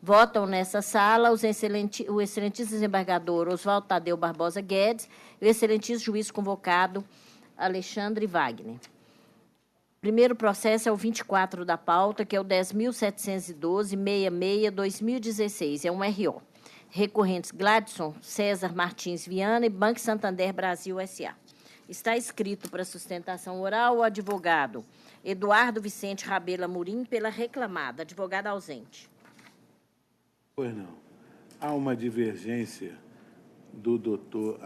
Votam nessa sala o excelentíssimo desembargador Oswaldo Tadeu Barbosa Guedes e o excelentíssimo juiz convocado Alexandre Wagner. Primeiro processo é o 24 da pauta, que é o 10.712-66-2016, é um RO. Recorrentes Gladson César Martins Viana e Banco Santander Brasil S.A. Está escrito para sustentação oral o advogado Eduardo Vicente Rabelo Amorim pela reclamada, advogado ausente. Pois não. Há uma divergência do doutor,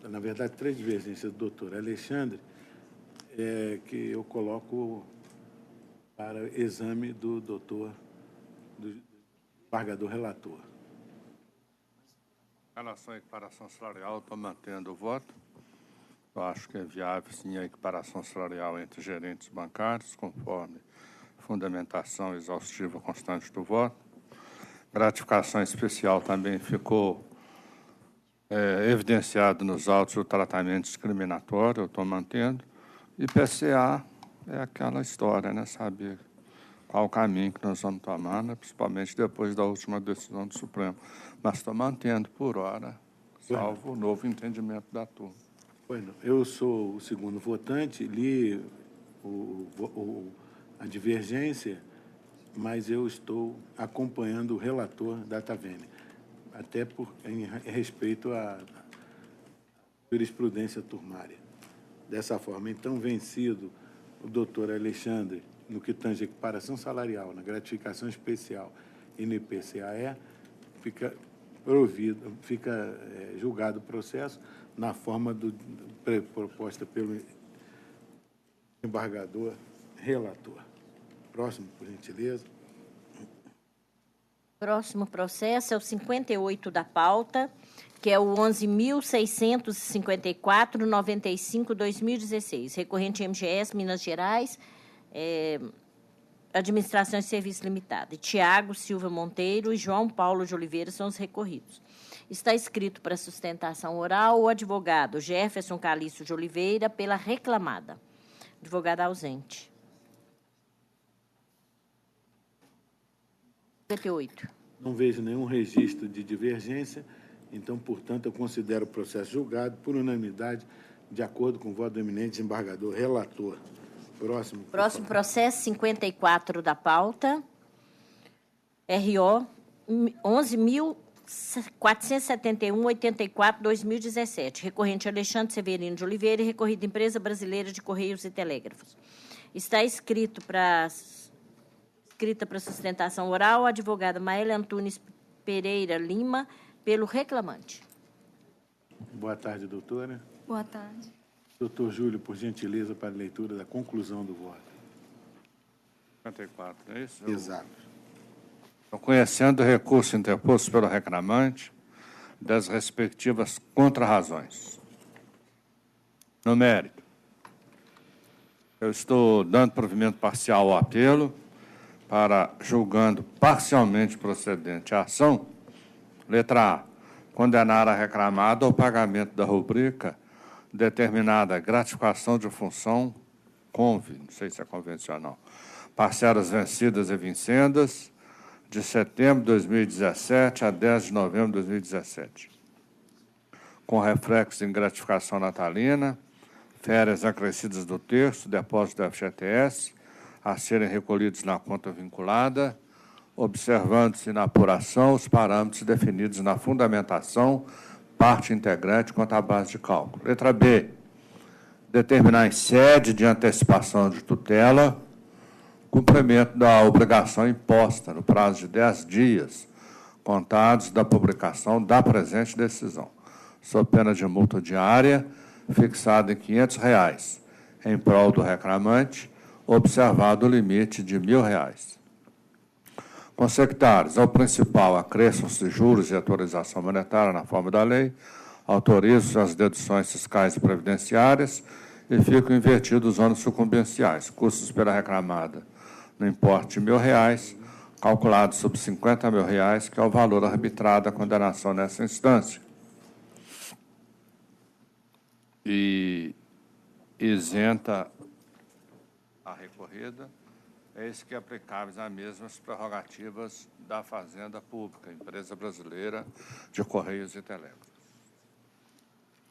na verdade, 3 divergências do doutor Alexandre, que eu coloco para exame do doutor, do desembargador relator. Em relação à equiparação salarial, estou mantendo o voto. Eu acho que é viável, sim, a equiparação salarial entre gerentes bancários, conforme fundamentação exaustiva constante do voto. Gratificação especial também ficou evidenciado nos autos do tratamento discriminatório, eu estou mantendo. E PCA é aquela história, né? Saber qual o caminho que nós vamos tomar, né? Principalmente depois da última decisão do Supremo. Mas estou mantendo por hora, salvo o novo entendimento da turma. Bueno, eu sou o segundo votante, li a divergência, mas eu estou acompanhando o relator da Tavene, até em respeito à jurisprudência turmária. Dessa forma, então, vencido o doutor Alexandre no que tange a equiparação salarial, na gratificação especial e no IPCAE, fica julgado o processo na forma proposta pelo embargador relator. Próximo, por gentileza. Próximo processo é o 58 da pauta, que é o 11.654-95-2016. Recorrente MGS, Minas Gerais, Administração de Serviço Limitada. Tiago Silva Monteiro e João Paulo de Oliveira são os recorridos. Está escrito para sustentação oral o advogado Jefferson Calixto de Oliveira pela reclamada. Advogado ausente. 58. Não vejo nenhum registro de divergência Então, portanto, eu considero o processo julgado por unanimidade, de acordo com o voto do eminente desembargador relator. Próximo. Próximo processo, 54 da pauta. RO 11.471/84/2017. Recorrente Alexandre Severino de Oliveira e recorrido Empresa Brasileira de Correios e Telégrafos. Está escrita para sustentação oral a advogada Maélia Antunes Pereira Lima, pelo reclamante. Boa tarde, doutora. Boa tarde. Doutor Júlio, por gentileza, para a leitura da conclusão do voto. 54, é isso? Exato. Conhecendo o recurso interposto pelo reclamante das respectivas contrarrazões. No mérito, eu estou dando provimento parcial ao apelo para, julgando parcialmente procedente a ação, letra A, condenar a reclamada ao pagamento da rubrica determinada gratificação de função, conve, não sei se é convencional, parcelas vencidas e vincendas, de setembro de 2017 a 10 de novembro de 2017, com reflexo em gratificação natalina, férias acrescidas do terço, depósito do FGTS, a serem recolhidos na conta vinculada, observando-se na apuração os parâmetros definidos na fundamentação, parte integrante quanto à base de cálculo. Letra B, determinar em sede de antecipação de tutela cumprimento da obrigação imposta no prazo de 10 dias, contados da publicação da presente decisão, sob pena de multa diária, fixada em R$ 500, em prol do reclamante, observado o limite de R$ 1.000. Consectários, ao principal, acresçam-se juros e atualização monetária na forma da lei, autorizam as deduções fiscais e previdenciárias e ficam invertidos os ônus sucumbenciais, custos pela reclamada no importe de R$ 1.000, calculado sobre R$ 50.000, que é o valor arbitrado da condenação nessa instância. E isenta a recorrida, é isso que é aplicáveis às mesmas prerrogativas da Fazenda Pública, Empresa Brasileira de Correios e Telégrafos.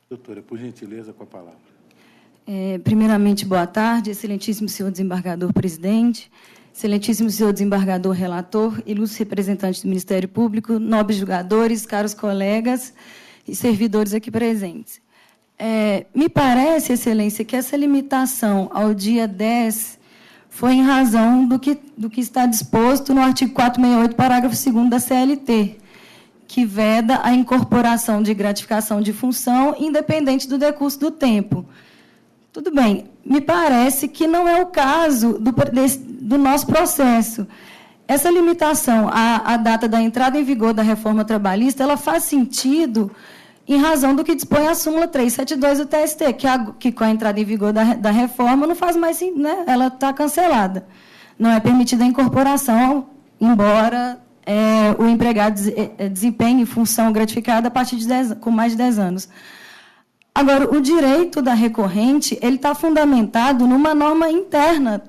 Doutora, por gentileza, com a palavra. Primeiramente, boa tarde, excelentíssimo senhor desembargador presidente, excelentíssimo senhor desembargador relator, ilustres representantes do Ministério Público, nobres julgadores, caros colegas e servidores aqui presentes. Me parece, excelência, que essa limitação ao dia 10 foi em razão do que está disposto no artigo 468, parágrafo 2º da CLT, que veda a incorporação de gratificação de função independente do decurso do tempo. Tudo bem, me parece que não é o caso do nosso processo. Essa limitação à data da entrada em vigor da reforma trabalhista, ela faz sentido em razão do que dispõe a súmula 372 do TST, que com a entrada em vigor da reforma não faz mais, né, ela está cancelada. Não é permitida a incorporação, embora o empregado desempenhe função gratificada a partir de com mais de 10 anos. Agora, o direito da recorrente ele está fundamentado numa norma interna,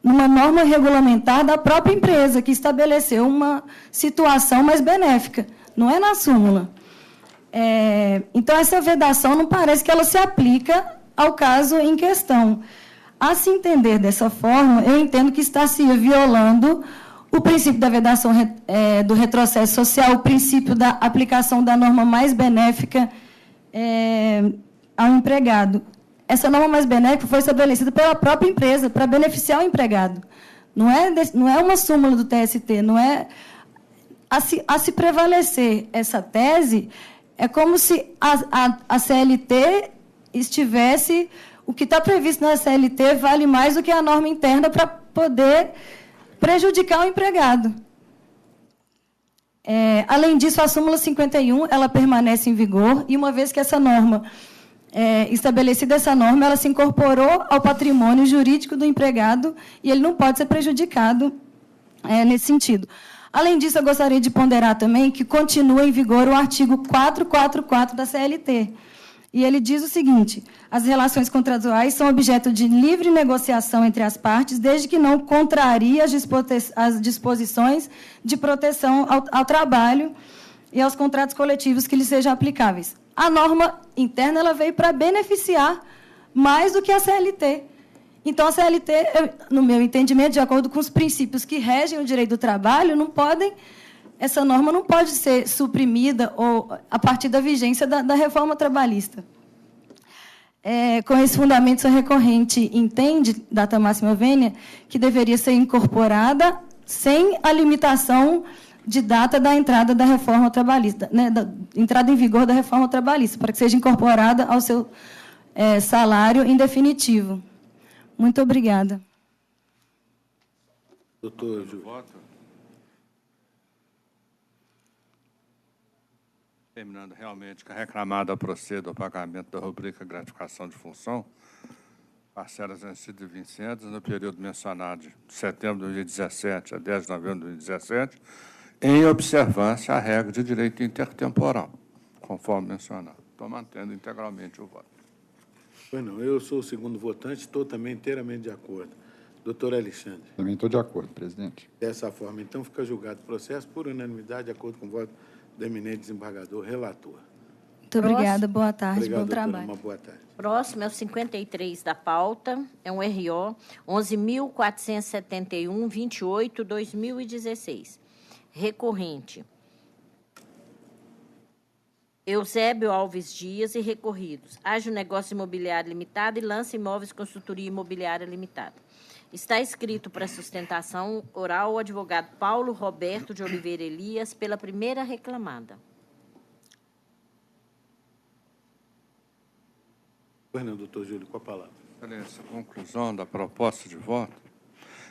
numa norma regulamentar da própria empresa, que estabeleceu uma situação mais benéfica, não é na súmula. Então, essa vedação não parece que ela se aplica ao caso em questão. A se entender dessa forma, eu entendo que está se violando o princípio da vedação do retrocesso social, o princípio da aplicação da norma mais benéfica ao empregado. Essa norma mais benéfica foi estabelecida pela própria empresa para beneficiar o empregado. Não é uma súmula do TST, não é... A se prevalecer essa tese, é como se a CLT estivesse... O que está previsto na CLT vale mais do que a norma interna para poder prejudicar o empregado. Além disso, a súmula 51 ela permanece em vigor, e uma vez que essa norma, estabelecida essa norma, ela se incorporou ao patrimônio jurídico do empregado e ele não pode ser prejudicado nesse sentido. Além disso, eu gostaria de ponderar também que continua em vigor o artigo 444 da CLT. E ele diz o seguinte: as relações contratuais são objeto de livre negociação entre as partes, desde que não contrarie as disposições de proteção ao trabalho e aos contratos coletivos que lhes sejam aplicáveis. A norma interna ela veio para beneficiar mais do que a CLT. Então, a CLT, no meu entendimento, de acordo com os princípios que regem o direito do trabalho, essa norma não pode ser suprimida ou a partir da vigência da reforma trabalhista. Com esse fundamento, a recorrente entende, data máxima vênia, que deveria ser incorporada sem a limitação de data da entrada da reforma trabalhista, né, da entrada em vigor da reforma trabalhista, para que seja incorporada ao seu salário em definitivo. Muito obrigada. Doutor Júlio. Terminando realmente que a reclamada proceda ao pagamento da rubrica gratificação de função, parcelas vencidas e vincendas no período mencionado de setembro de 2017 a 10 de novembro de 2017, em observância à regra de direito intertemporal, conforme mencionado. Estou mantendo integralmente o voto. Pois não, eu sou o segundo votante, estou também inteiramente de acordo. Doutor Alexandre. Também estou de acordo, presidente. Dessa forma, então, fica julgado o processo por unanimidade, de acordo com o voto do eminente desembargador relator. Muito obrigada, boa tarde, Obrigado, bom doutora, trabalho. uma boa tarde. Próximo é o 53 da pauta, é um RO 11.471-28/2016. Recorrente. Eusébio Alves Dias e recorridos. Ágil Negócio Imobiliário Limitado e Lança Imóveis Consultoria Imobiliária Limitada. Está escrito para sustentação oral o advogado Paulo Roberto de Oliveira Elias pela primeira reclamada. Pois não, doutor Júlio, com a palavra. Excelência, conclusão da proposta de voto.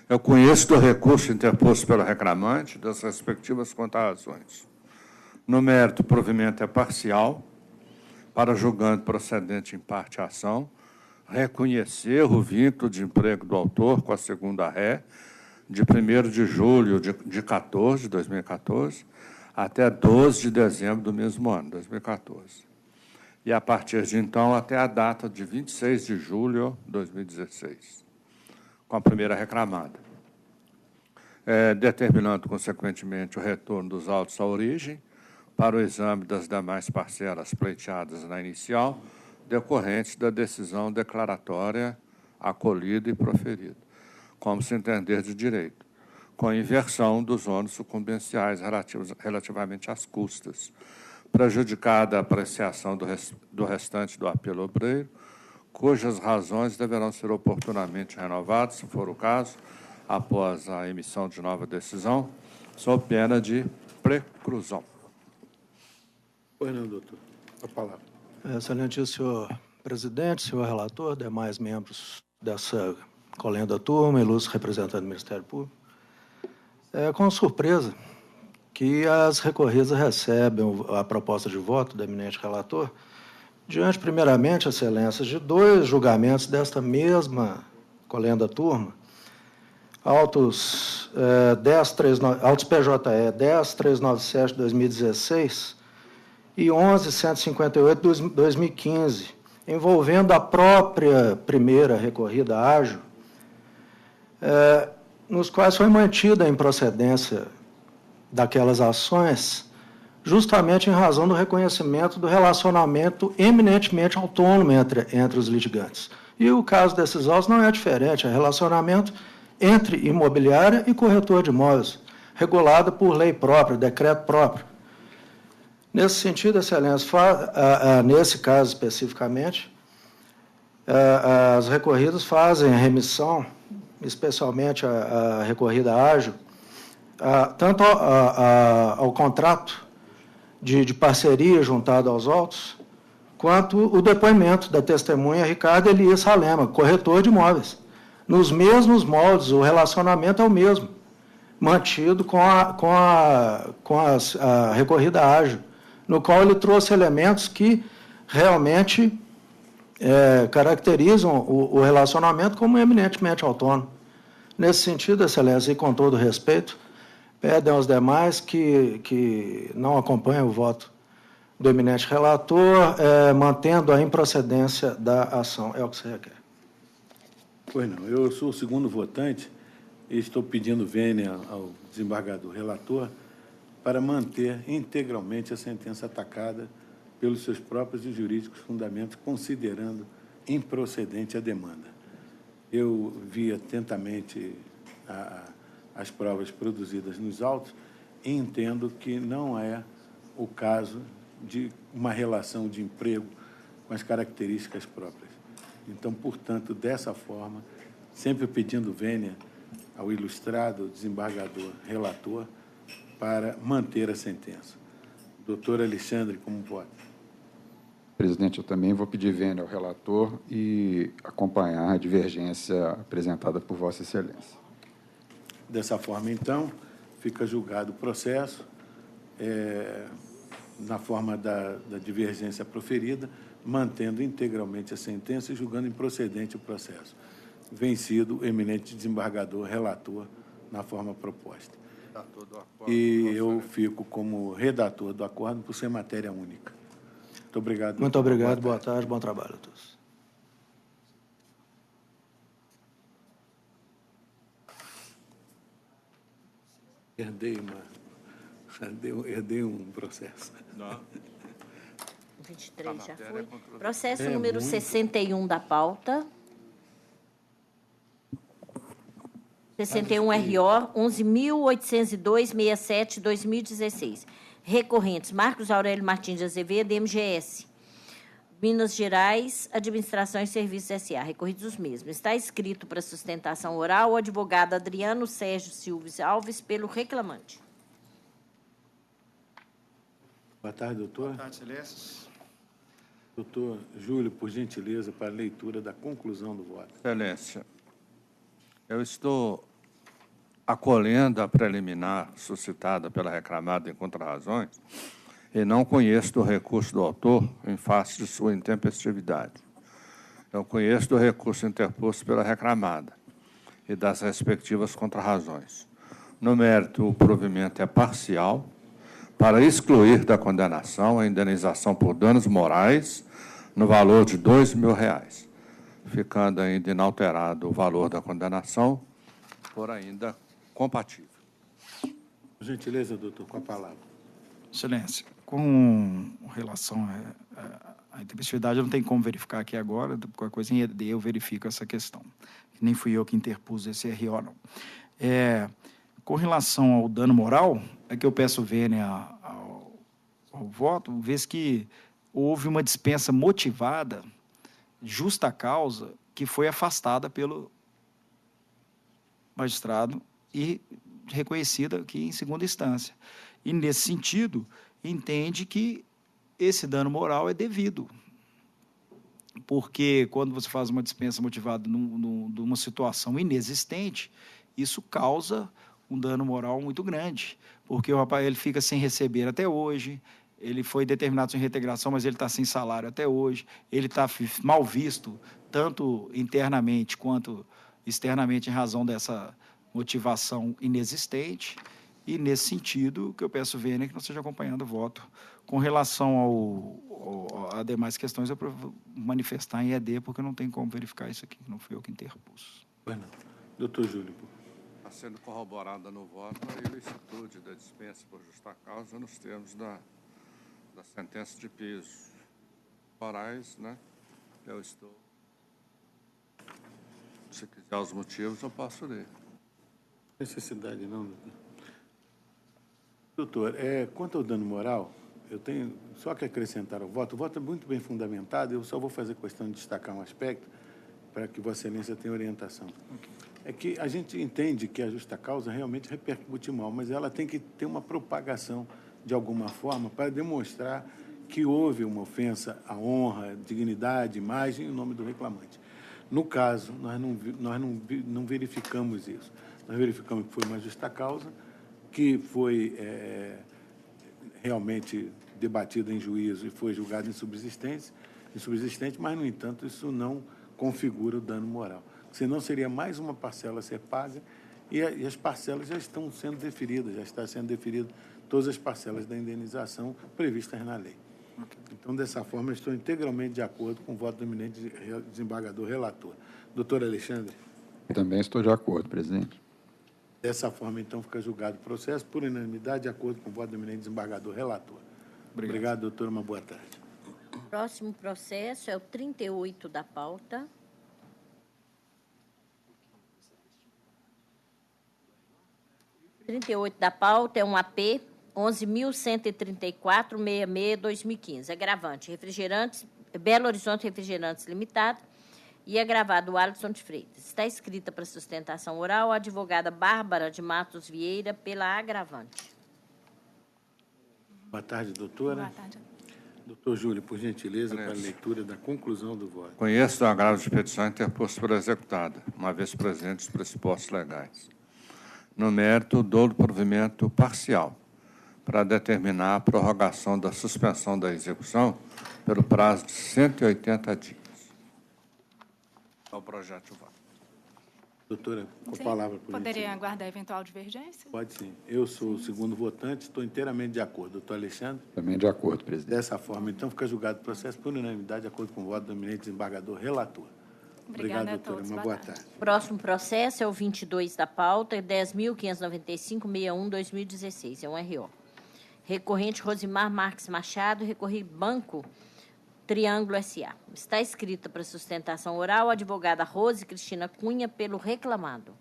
Eu conheço do recurso interposto pelo reclamante das respectivas contrarrazões. No mérito, o provimento é parcial, para julgando procedente em parte a ação, reconhecer o vínculo de emprego do autor com a segunda ré, de 1º de julho de 2014, até 12 de dezembro do mesmo ano, 2014. E, a partir de então, até a data de 26 de julho de 2016, com a primeira reclamada. Determinando, consequentemente, o retorno dos autos à origem, para o exame das demais parcelas pleiteadas na inicial, decorrentes da decisão declaratória acolhida e proferida, como se entender de direito, com inversão dos ônus sucumbenciais relativamente às custas, prejudicada a apreciação do restante do apelo obreiro, cujas razões deverão ser oportunamente renovadas, se for o caso, após a emissão de nova decisão, sob pena de preclusão. Pois não, doutor. A palavra. Excelentíssimo senhor presidente, senhor relator, demais membros dessa colenda turma, ilustre representante do Ministério Público. É com surpresa que as recorridas recebem a proposta de voto do eminente relator, diante, primeiramente, excelências, de 2 julgamentos desta mesma colenda turma, autos PJE 10.397/2016 e 11.158/2015, envolvendo a própria primeira recorrida ágil, nos quais foi mantida a improcedência daquelas ações, justamente em razão do reconhecimento do relacionamento eminentemente autônomo entre os litigantes. E o caso desses autos não é diferente, é relacionamento entre imobiliária e corretor de imóveis, regulado por lei própria, decreto próprio. Nesse sentido, excelência, nesse caso especificamente, as recorridas fazem a remissão, especialmente a recorrida ágil, tanto ao contrato de parceria juntado aos autos, quanto o depoimento da testemunha Ricardo Elias Salema, corretor de imóveis. Nos mesmos moldes, o relacionamento é o mesmo, mantido com a recorrida ágil, no qual ele trouxe elementos que realmente caracterizam o relacionamento como eminentemente autônomo. Nesse sentido, excelência, e com todo respeito, pedem aos demais que não acompanhem o voto do eminente relator, mantendo a improcedência da ação. É o que se requer. Pois não, eu sou o segundo votante e estou pedindo vênia ao desembargador relator para manter integralmente a sentença atacada pelos seus próprios e jurídicos fundamentos, considerando improcedente a demanda. Eu vi atentamente as provas produzidas nos autos e entendo que não é o caso de uma relação de emprego com as características próprias. Então, portanto, dessa forma, sempre pedindo vênia ao ilustrado desembargador relator para manter a sentença. Doutor Alexandre, como vota? Presidente, eu também vou pedir vênia ao relator e acompanhar a divergência apresentada por Vossa Excelência. Dessa forma, então, fica julgado o processo na forma da divergência proferida, mantendo integralmente a sentença e julgando improcedente o processo. Vencido o eminente desembargador relator na forma proposta. E eu fico como redator do acordo por ser matéria única. Muito obrigado. Muito obrigado, boa tarde, bom trabalho a todos. Herdei um processo. Não. 23 já foi. Processo número 61 da pauta. 61 RO 11.802.67/2016. Recorrentes: Marcos Aurélio Martins de Azevedo, MGS. Minas Gerais, Administração e Serviços S.A. Recorridos os mesmos. Está escrito para sustentação oral o advogado Adriano Sérgio Silves Alves, pelo reclamante. Boa tarde, doutor. Boa tarde, excelências. Doutor Júlio, por gentileza, para a leitura da conclusão do voto. Excelência, eu estou acolhendo a preliminar suscitada pela reclamada em contrarrazões e não conheço do recurso do autor em face de sua intempestividade. Eu conheço do recurso interposto pela reclamada e das respectivas contrarrazões. No mérito, o provimento é parcial para excluir da condenação a indenização por danos morais no valor de R$ 2.000, ficando ainda inalterado o valor da condenação, por ainda compatível. Por gentileza, doutor, com a palavra. Excelência, com relação à intempestividade, eu não tenho como verificar aqui agora, qualquer coisa em ED eu verifico essa questão. Nem fui eu que interpus esse RO, não. Com relação ao dano moral, é que eu peço vênia ao voto, vez que houve uma dispensa motivada, justa causa, que foi afastada pelo magistrado e reconhecida aqui em segunda instância. E, nesse sentido, entende que esse dano moral é devido. Porque, quando você faz uma dispensa motivada numa situação inexistente, isso causa um dano moral muito grande. Porque o rapaz ele fica sem receber até hoje, ele foi determinado sua reintegração, mas ele está sem salário até hoje, ele está mal visto, tanto internamente quanto externamente, em razão dessa motivação inexistente. E, nesse sentido, o que eu peço vênia é que não seja acompanhado o voto. Com relação a demais questões, eu vou manifestar em ED, porque eu não tenho como verificar isso aqui, não fui eu que interpus. Bueno. Doutor Júlio. Está sendo corroborada no voto a ilicitude da dispensa por justa causa nos termos da sentença de piso. Morais, né? Eu estou... Se quiser os motivos, eu posso ler. Necessidade não, doutor. Doutor, quanto ao dano moral, eu tenho só que acrescentar ao voto. O voto é muito bem fundamentado, eu só vou fazer questão de destacar um aspecto para que Vossa Excelência tenha orientação. É que a gente entende que a justa causa realmente repercute mal, mas ela tem que ter uma propagação de alguma forma para demonstrar que houve uma ofensa à honra, dignidade, imagem e o nome do reclamante. No caso, nós não verificamos isso. Nós verificamos que foi uma justa causa, que foi realmente debatida em juízo e foi julgada insubsistente, mas, no entanto, isso não configura o dano moral. Senão, seria mais uma parcela a ser paga e as parcelas já estão sendo deferidas, já está sendo deferido todas as parcelas da indenização previstas na lei. Então, dessa forma, eu estou integralmente de acordo com o voto do eminente desembargador relator. Doutor Alexandre. Também estou de acordo, presidente. Dessa forma, então, fica julgado o processo por unanimidade, de acordo com o voto do eminente desembargador relator. Obrigado, doutora. Uma boa tarde. Próximo processo é o 38 da pauta. O 38 da pauta é um AP 11.134.66/2015. Agravante, Refrigerantes, Belo Horizonte Refrigerantes Limitada e agravado Alisson de Freitas. Está escrita para sustentação oral a advogada Bárbara de Matos Vieira pela agravante. Boa tarde, doutora. Boa tarde. Doutor Júlio, por gentileza, para a leitura da conclusão do voto. Conheço o agravo de petição interposto por executada, uma vez presentes os pressupostos legais. No mérito, dou provimento parcial para determinar a prorrogação da suspensão da execução pelo prazo de 180 dias. É o projeto de voto. Doutora, com a Sim. palavra. Por Poderia gentileza. aguardar eventual divergência? Pode sim. Eu sou o segundo votante, estou inteiramente de acordo. Doutor Alexandre? Também de acordo, presidente. Dessa forma, então, fica julgado o processo por unanimidade, de acordo com o voto do eminente desembargador relator. Obrigada a doutora. todos. Uma boa tarde. Próximo processo é o 22 da pauta, 10.595.61/2016. É um RO. Recorrente Rosimar Marques Machado, recorrer Banco Triângulo S.A. Está escrita para sustentação oral a advogada Rose Cristina Cunha pelo reclamado.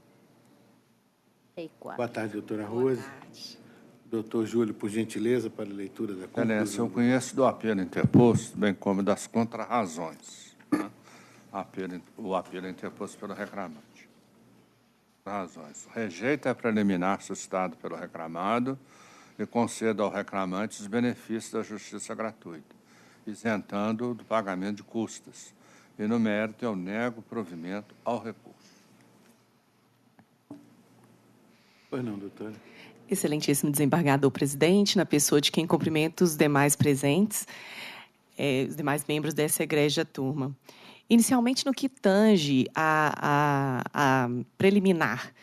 Boa tarde, doutora Rose. Doutor Júlio, por gentileza, para a leitura da conclusão. Excelência, eu conheço do apelo interposto, bem como das contrarrazões. Né? O apelo interposto pelo reclamante. Razões. Rejeita a preliminar suscitada pelo reclamado e conceda ao reclamante os benefícios da justiça gratuita, isentando do pagamento de custas. E, no mérito, eu nego provimento ao recurso. Pois não, doutora. Excelentíssimo desembargador presidente, na pessoa de quem cumprimento os demais presentes, os demais membros dessa egrégia turma. Inicialmente, no que tange a preliminar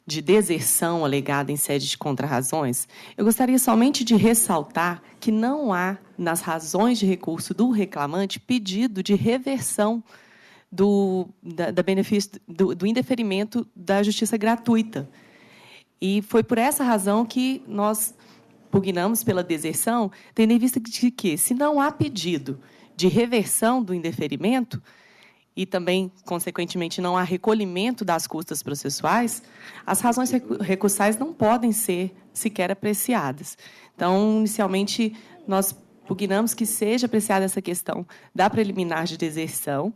de deserção alegada em sede de contrarrazões, eu gostaria somente de ressaltar que não há, nas razões de recurso do reclamante, pedido de reversão do indeferimento da justiça gratuita. E foi por essa razão que nós pugnamos pela deserção, tendo em vista de que, se não há pedido de reversão do indeferimento, e também, consequentemente, não há recolhimento das custas processuais, as razões recursais não podem ser sequer apreciadas. Então, inicialmente, nós pugnamos que seja apreciada essa questão da preliminar de deserção,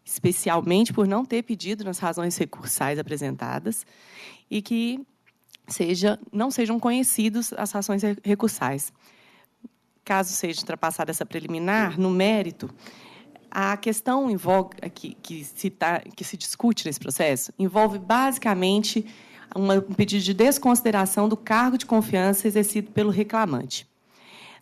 especialmente por não ter pedido nas razões recursais apresentadas, e que não sejam conhecidos as razões recursais. Caso seja ultrapassada essa preliminar, no mérito, a questão que se discute nesse processo envolve, basicamente, um pedido de desconsideração do cargo de confiança exercido pelo reclamante.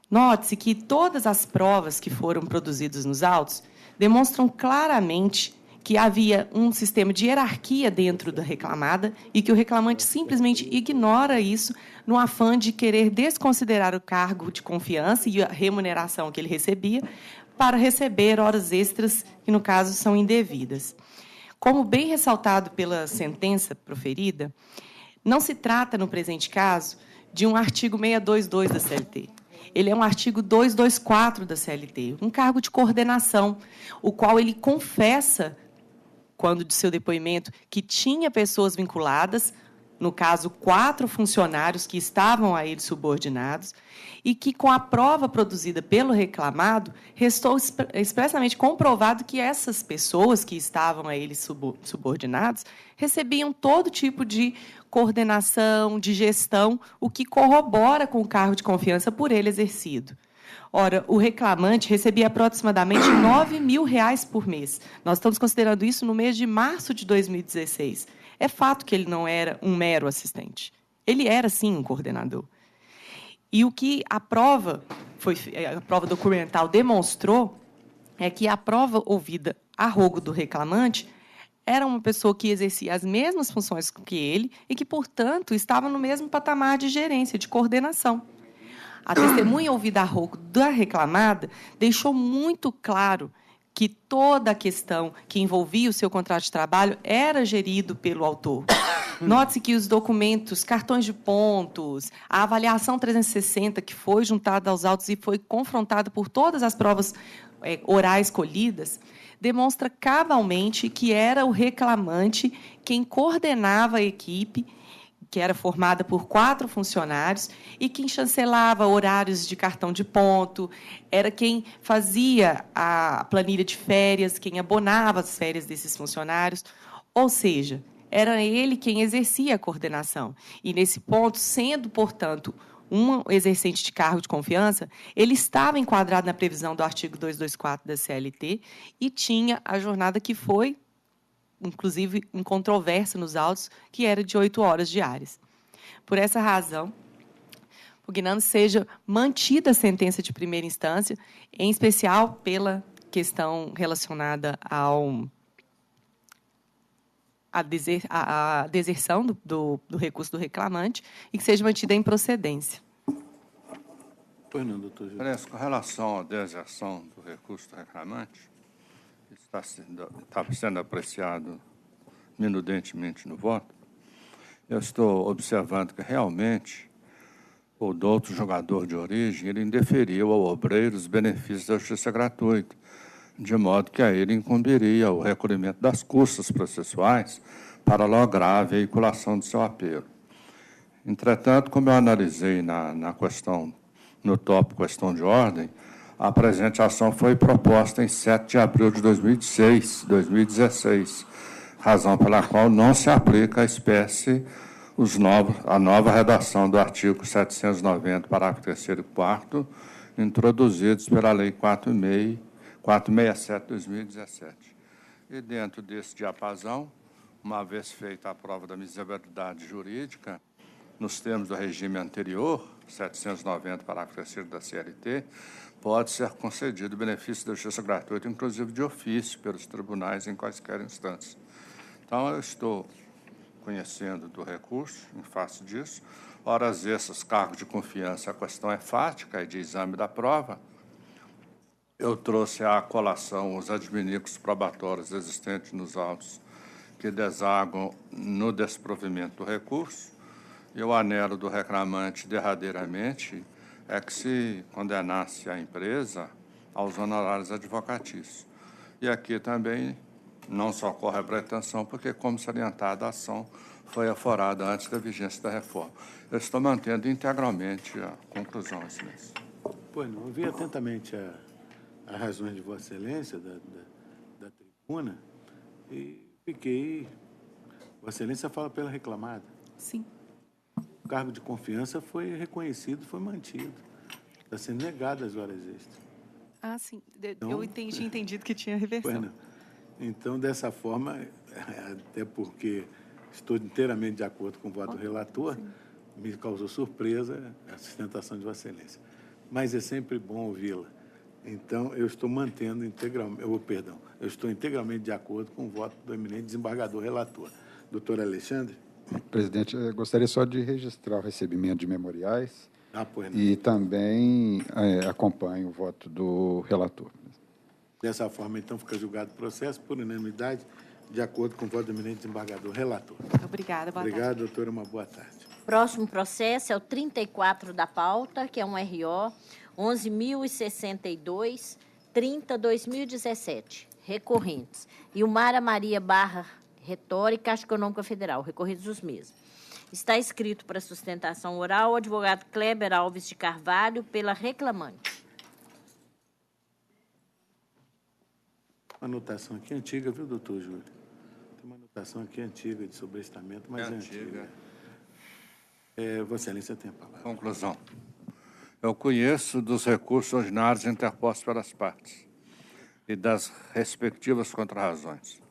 Note-se que todas as provas que foram produzidas nos autos demonstram claramente que havia um sistema de hierarquia dentro da reclamada e que o reclamante simplesmente ignora isso no afã de querer desconsiderar o cargo de confiança e a remuneração que ele recebia para receber horas extras, que, no caso, são indevidas. Como bem ressaltado pela sentença proferida, não se trata, no presente caso, de um artigo 622 da CLT. Ele é um artigo 224 da CLT, um cargo de coordenação, o qual ele confessa, quando de seu depoimento, que tinha pessoas vinculadas, no caso, 4 funcionários que estavam a ele subordinados, e que, com a prova produzida pelo reclamado, restou expressamente comprovado que essas pessoas que estavam a ele subordinados recebiam todo tipo de coordenação, de gestão, o que corrobora com o cargo de confiança por ele exercido. Ora, o reclamante recebia aproximadamente R$ 9.000 por mês. Nós estamos considerando isso no mês de março de 2016. É fato que ele não era um mero assistente. Ele era, sim, um coordenador. E o que a prova documental demonstrou é que a prova ouvida a rogo do reclamante era uma pessoa que exercia as mesmas funções que ele e que, portanto, estava no mesmo patamar de gerência, de coordenação. A testemunha ouvida a rogo da reclamada deixou muito claro que toda a questão que envolvia o seu contrato de trabalho era gerido pelo autor. Note-se que os documentos, cartões de pontos, a avaliação 360, que foi juntada aos autos e foi confrontada por todas as provas orais colhidas, demonstra cabalmente que era o reclamante quem coordenava a equipe, que era formada por 4 funcionários, e quem chancelava horários de cartão de ponto, era quem fazia a planilha de férias, quem abonava as férias desses funcionários, ou seja, era ele quem exercia a coordenação. E, nesse ponto, sendo, portanto, um exercente de cargo de confiança, ele estava enquadrado na previsão do artigo 224 da CLT e tinha a jornada que foi, inclusive, em controvérsia nos autos, que era de 8 horas diárias. Por essa razão, pugnando seja mantida a sentença de primeira instância, em especial pela questão relacionada à deserção do recurso do reclamante e que seja mantida a improcedência. Pois não, doutor Júlio. Parece, com relação à deserção do recurso do reclamante, está sendo apreciado minudentemente no voto, eu estou observando que, realmente, o douto jogador de origem, ele indeferiu ao obreiro os benefícios da justiça gratuita, de modo que a ele incumbiria o recolhimento das custas processuais para lograr a veiculação do seu apelo. Entretanto, como eu analisei na questão, no tópico questão de ordem, a presente ação foi proposta em 7 de abril de 2016, razão pela qual não se aplica à espécie a nova redação do artigo 790, parágrafo 3º e 4º, introduzidos pela Lei 467 de 2017. E, dentro desse diapasão, uma vez feita a prova da miserabilidade jurídica, nos termos do regime anterior, 790, parágrafo 3º da CLT, pode ser concedido o benefício da justiça gratuita, inclusive de ofício, pelos tribunais em quaisquer instâncias. Então, eu estou conhecendo do recurso, em face disso. Horas essas, cargos de confiança, a questão é fática e de exame da prova. Eu trouxe à colação os adminículos probatórios existentes nos autos que desagam no desprovimento do recurso, e o anelo do reclamante, derradeiramente, é que se condenasse a empresa aos honorários advocatícios. E aqui também não só ocorre a pretensão, porque, como salientado, a ação foi aforada antes da vigência da reforma. Eu estou mantendo integralmente a conclusão, Excelência. Pois não, ouvi atentamente as razões de Vossa Excelência da tribuna e fiquei... Vossa Excelência fala pela reclamada. Sim. O cargo de confiança foi reconhecido, foi mantido. Está sendo negado as horas extras. Ah, sim. Então, eu tinha entendido que tinha reversão. Então, dessa forma, até porque estou inteiramente de acordo com o voto do relator, sim, me causou surpresa a sustentação de Vossa Excelência. Mas é sempre bom ouvi-la. Então, eu estou mantendo integralmente, eu estou integralmente de acordo com o voto do eminente desembargador relator. Doutor Alexandre? Presidente, eu gostaria só de registrar o recebimento de memoriais e também acompanho o voto do relator. Dessa forma, então, fica julgado o processo por unanimidade, de acordo com o voto do eminente desembargador relator. Obrigada, boa tarde. Obrigado, doutora, uma boa tarde. Próximo processo é o 34 da pauta, que é um RO 11.062, 30/2017, recorrentes. Ilmara Maria Barra Retória e Caixa Econômica Federal, recorridos os mesmos. Está escrito para sustentação oral o advogado Kleber Alves de Carvalho, pela reclamante. Uma anotação aqui antiga, viu, doutor Júlio? Tem uma anotação aqui antiga de sobrestamento, mas é antiga. Vossa Excelência tem a palavra. Conclusão. Eu conheço dos recursos ordinários interpostos pelas partes e das respectivas contrarrazões.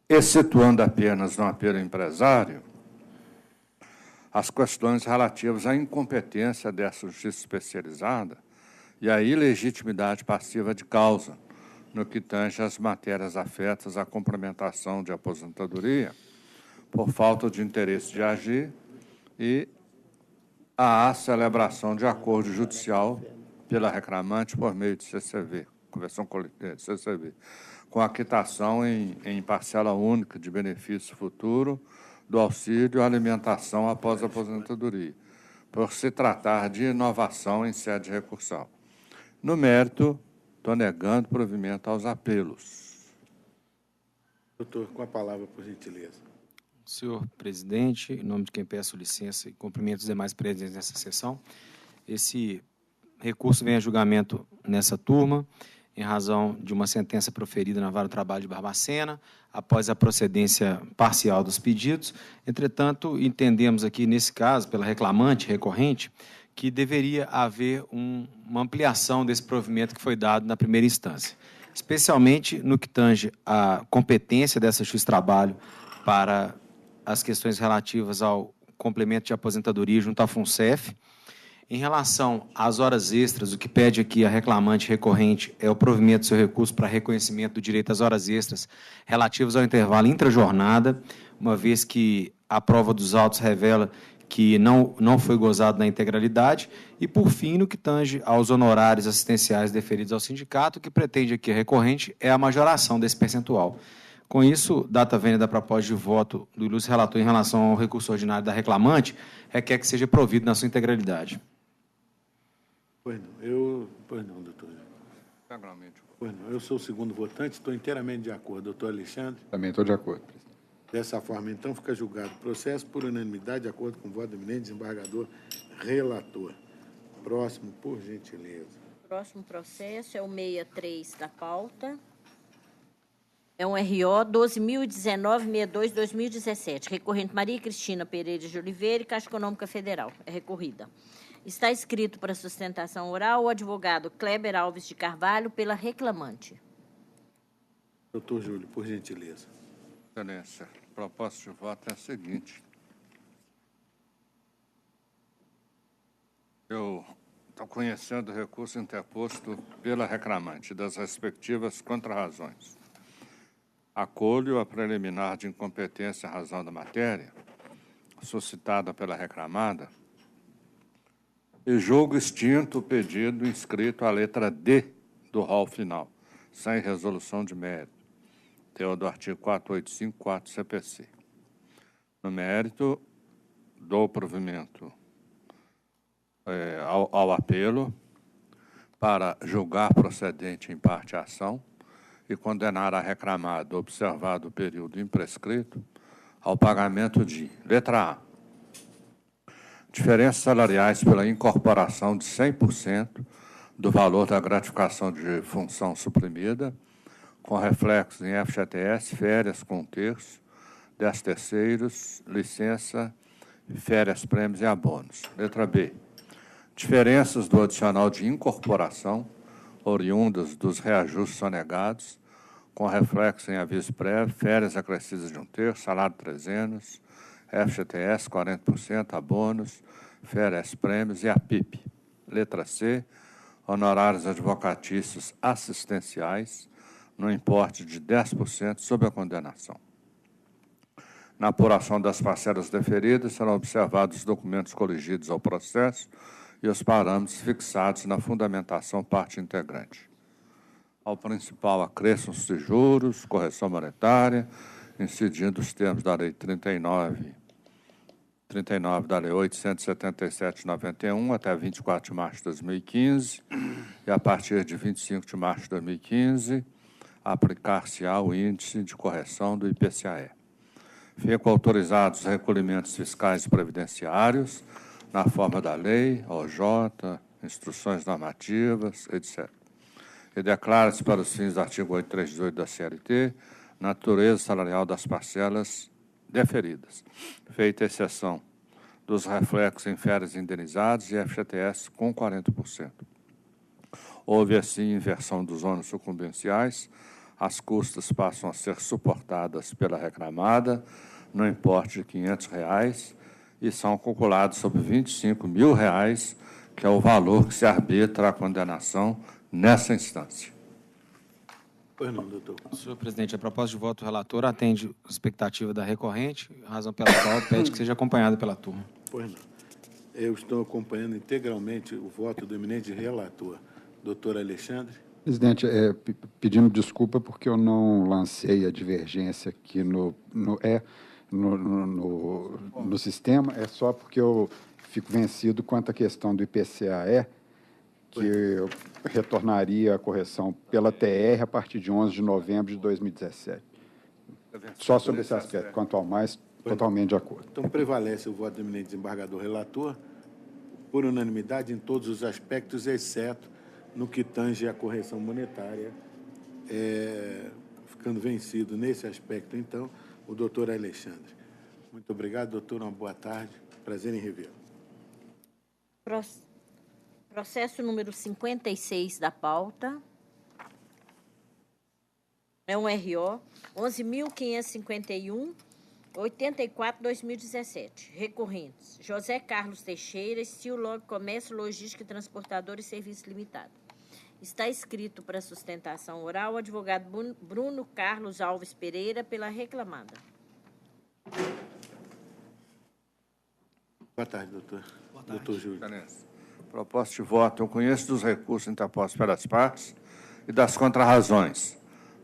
Excetuando apenas no apelo empresário, as questões relativas à incompetência dessa justiça especializada e à ilegitimidade passiva de causa, no que tange às matérias afetas à complementação de aposentadoria, por falta de interesse de agir, e à celebração de acordo judicial pela reclamante por meio de CCV, conversão coletiva de CCV, com a quitação em parcela única de benefício futuro do auxílio à alimentação após a aposentadoria, por se tratar de inovação em sede recursal. No mérito, estou negando provimento aos apelos. Doutor, com a palavra, por gentileza. Senhor presidente, em nome de quem peço licença e cumprimento os demais presentes nessa sessão, esse recurso vem a julgamento nessa turma, em razão de uma sentença proferida na Vara do Trabalho de Barbacena, após a procedência parcial dos pedidos. Entretanto, entendemos aqui, nesse caso, pela reclamante recorrente, que deveria haver uma ampliação desse provimento que foi dado na primeira instância, especialmente no que tange à competência dessa Justiça do Trabalho para as questões relativas ao complemento de aposentadoria junto à FUNCEF. Em relação às horas extras, o que pede aqui a reclamante recorrente é o provimento do seu recurso para reconhecimento do direito às horas extras relativas ao intervalo intrajornada, uma vez que a prova dos autos revela que não foi gozado na integralidade, e, por fim, no que tange aos honorários assistenciais deferidos ao sindicato, o que pretende aqui a recorrente é a majoração desse percentual. Com isso, data vênia da proposta de voto do ilustre relator em relação ao recurso ordinário da reclamante, requer que seja provido na sua integralidade. Pois não, doutor. Integralmente. Pois não, eu sou o segundo votante, estou inteiramente de acordo. Doutor Alexandre? Também estou de acordo, presidente. Dessa forma, então, fica julgado o processo por unanimidade, de acordo com o voto do eminente desembargador relator. Próximo, por gentileza. Próximo processo é o 63 da pauta. É um RO 12.019.62/2017. Recorrente Maria Cristina Pereira de Oliveira e Caixa Econômica Federal. É recorrida. Está escrito para sustentação oral o advogado Kleber Alves de Carvalho, pela reclamante. Doutor Júlio, por gentileza. Excelência, a proposta de voto é a seguinte. Eu estou conhecendo o recurso interposto pela reclamante das respectivas contrarrazões. Acolho a preliminar de incompetência à razão da matéria, suscitada pela reclamada, e julgo extinto o pedido inscrito à letra D do rol final, sem resolução de mérito, teor do artigo 485-4 CPC. No mérito, dou provimento ao apelo para julgar procedente em parte a ação e condenar a reclamada, observado o período imprescrito, ao pagamento de, letra A, diferenças salariais pela incorporação de 100% do valor da gratificação de função suprimida, com reflexos em FGTS, férias com 1/3, 10/3, licença, férias, prêmios e abonos. Letra B, diferenças do adicional de incorporação, oriundas dos reajustes sonegados, com reflexo em aviso prévio, férias acrescidas de 1/3, salário 300, FGTS 40%, abonos, férias, prêmios e a PIP. Letra C, honorários advocatícios assistenciais, no importe de 10% sob a condenação. Na apuração das parcelas deferidas, serão observados os documentos coligidos ao processo e os parâmetros fixados na fundamentação parte integrante. Ao principal, acrescem-se de juros, correção monetária, incidindo os termos da Lei 39 da Lei 877/91 até 24 de março de 2015 e, a partir de 25 de março de 2015, aplicar-se-á o índice de correção do IPCAE. Ficam autorizados os recolhimentos fiscais e previdenciários na forma da lei, OJ, instruções normativas, etc. E declara-se para os fins do artigo 838 da CLT natureza salarial das parcelas deferidas, feita exceção dos reflexos em férias indenizadas e FGTS com 40%. Houve, assim, inversão dos ônus sucumbenciais, as custas passam a ser suportadas pela reclamada no importe de R$ 500 e são calculados sobre R$ 25.000, que é o valor que se arbitra a condenação nessa instância. Pois não, doutor. Senhor presidente, a proposta de voto do relator atende a expectativa da recorrente, razão pela qual pede que seja acompanhada pela turma. Pois não. Eu estou acompanhando integralmente o voto do eminente relator. Doutor Alexandre? Presidente, pedindo desculpa porque eu não lancei a divergência aqui no sistema, é só porque eu fico vencido quanto à questão do IPCA-E, que eu retornaria a correção pela TR a partir de 11 de novembro de 2017. Só sobre esse aspecto, quanto ao mais, totalmente de acordo. Então, prevalece o voto do eminente desembargador relator, por unanimidade, em todos os aspectos, exceto no que tange a correção monetária, ficando vencido nesse aspecto, então, o doutor Alexandre. Muito obrigado, doutor. Uma boa tarde. Prazer em revê-lo. Processo número 56 da pauta. É um RO 11.551, 84/2017. Recorrentes: José Carlos Teixeira, Stilog Comércio, Logística, Transportador e Serviço Limitado. Está escrito para sustentação oral o advogado Bruno Carlos Alves Pereira, pela reclamada. Boa tarde, doutor. Boa tarde. Doutor Júlio. Proposta de voto. Eu conheço dos recursos interpostos pelas partes e das contrarrazões.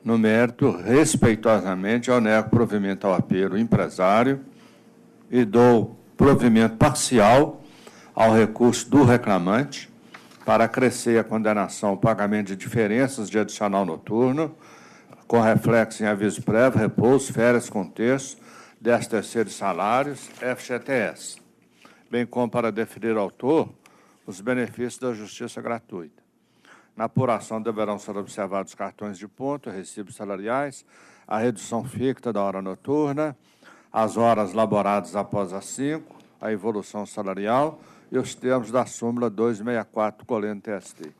No mérito, respeitosamente, eu nego provimento ao apelo empresário e dou provimento parcial ao recurso do reclamante para acrescer a condenação ao pagamento de diferenças de adicional noturno, com reflexo em aviso prévio, repouso, férias com terço, 13º salários, FGTS, bem como para deferir ao autor os benefícios da justiça gratuita. Na apuração deverão ser observados cartões de ponto, recibos salariais, a redução ficta da hora noturna, as horas laboradas após as 5, a evolução salarial e os termos da súmula 264 do colente TST.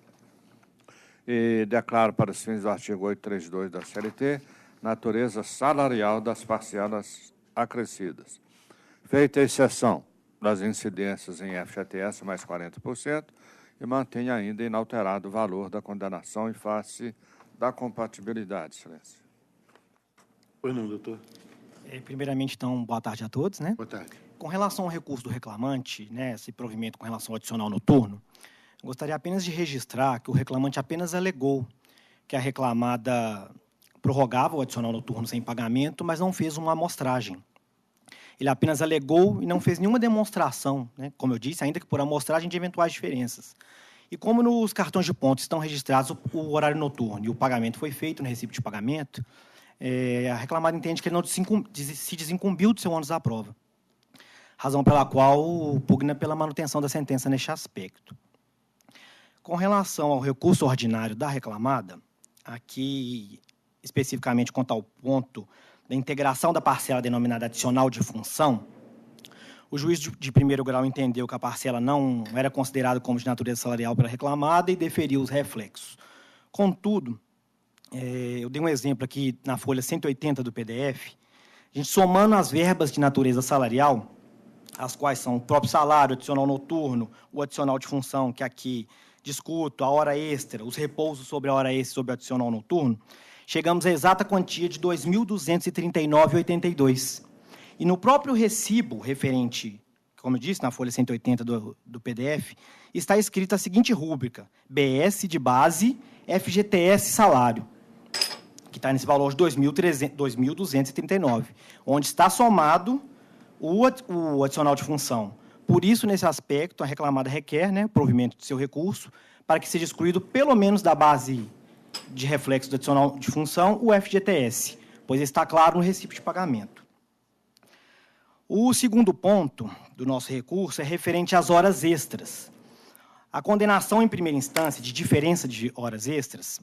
E declaro para os fins do artigo 832 da CLT natureza salarial das parcelas acrescidas. Feita a exceção das incidências em FGTS mais 40%, e mantém ainda inalterado o valor da condenação em face da compatibilidade, excelência. Pois não, doutor. Primeiramente, então, boa tarde a todos, né? Boa tarde. Com relação ao recurso do reclamante, né, esse provimento com relação ao adicional noturno, gostaria apenas de registrar que o reclamante apenas alegou que a reclamada prorrogava o adicional noturno sem pagamento, mas não fez uma amostragem. Ele apenas alegou e não fez nenhuma demonstração, né, como eu disse, ainda que por amostragem de eventuais diferenças. E como nos cartões de pontos estão registrados o horário noturno e o pagamento foi feito no recibo de pagamento, a reclamada entende que ele não se desincumbiu do seu ônus da prova, razão pela qual pugna pela manutenção da sentença neste aspecto. Com relação ao recurso ordinário da reclamada, aqui especificamente quanto ao ponto da integração da parcela denominada adicional de função, o juiz de primeiro grau entendeu que a parcela não era considerada como de natureza salarial pela reclamada e deferiu os reflexos. Contudo, eu dei um exemplo aqui na folha 180 do PDF, a gente somando as verbas de natureza salarial, as quais são o próprio salário, o adicional noturno, o adicional de função, que aqui discuto, a hora extra, os repousos sobre a hora extra sobre o adicional noturno, chegamos à exata quantia de R$ 2.239,82. E no próprio recibo referente, como eu disse, na folha 180 do PDF, está escrita a seguinte rúbrica: BS de base, FGTS salário, que está nesse valor de R$ 2.239, onde está somado o adicional de função. Por isso, nesse aspecto, a reclamada requer, né, o provimento de seu recurso para que seja excluído, pelo menos da base de reflexo do adicional de função, o FGTS, pois está claro no recibo de pagamento. O segundo ponto do nosso recurso é referente às horas extras. A condenação em primeira instância de diferença de horas extras,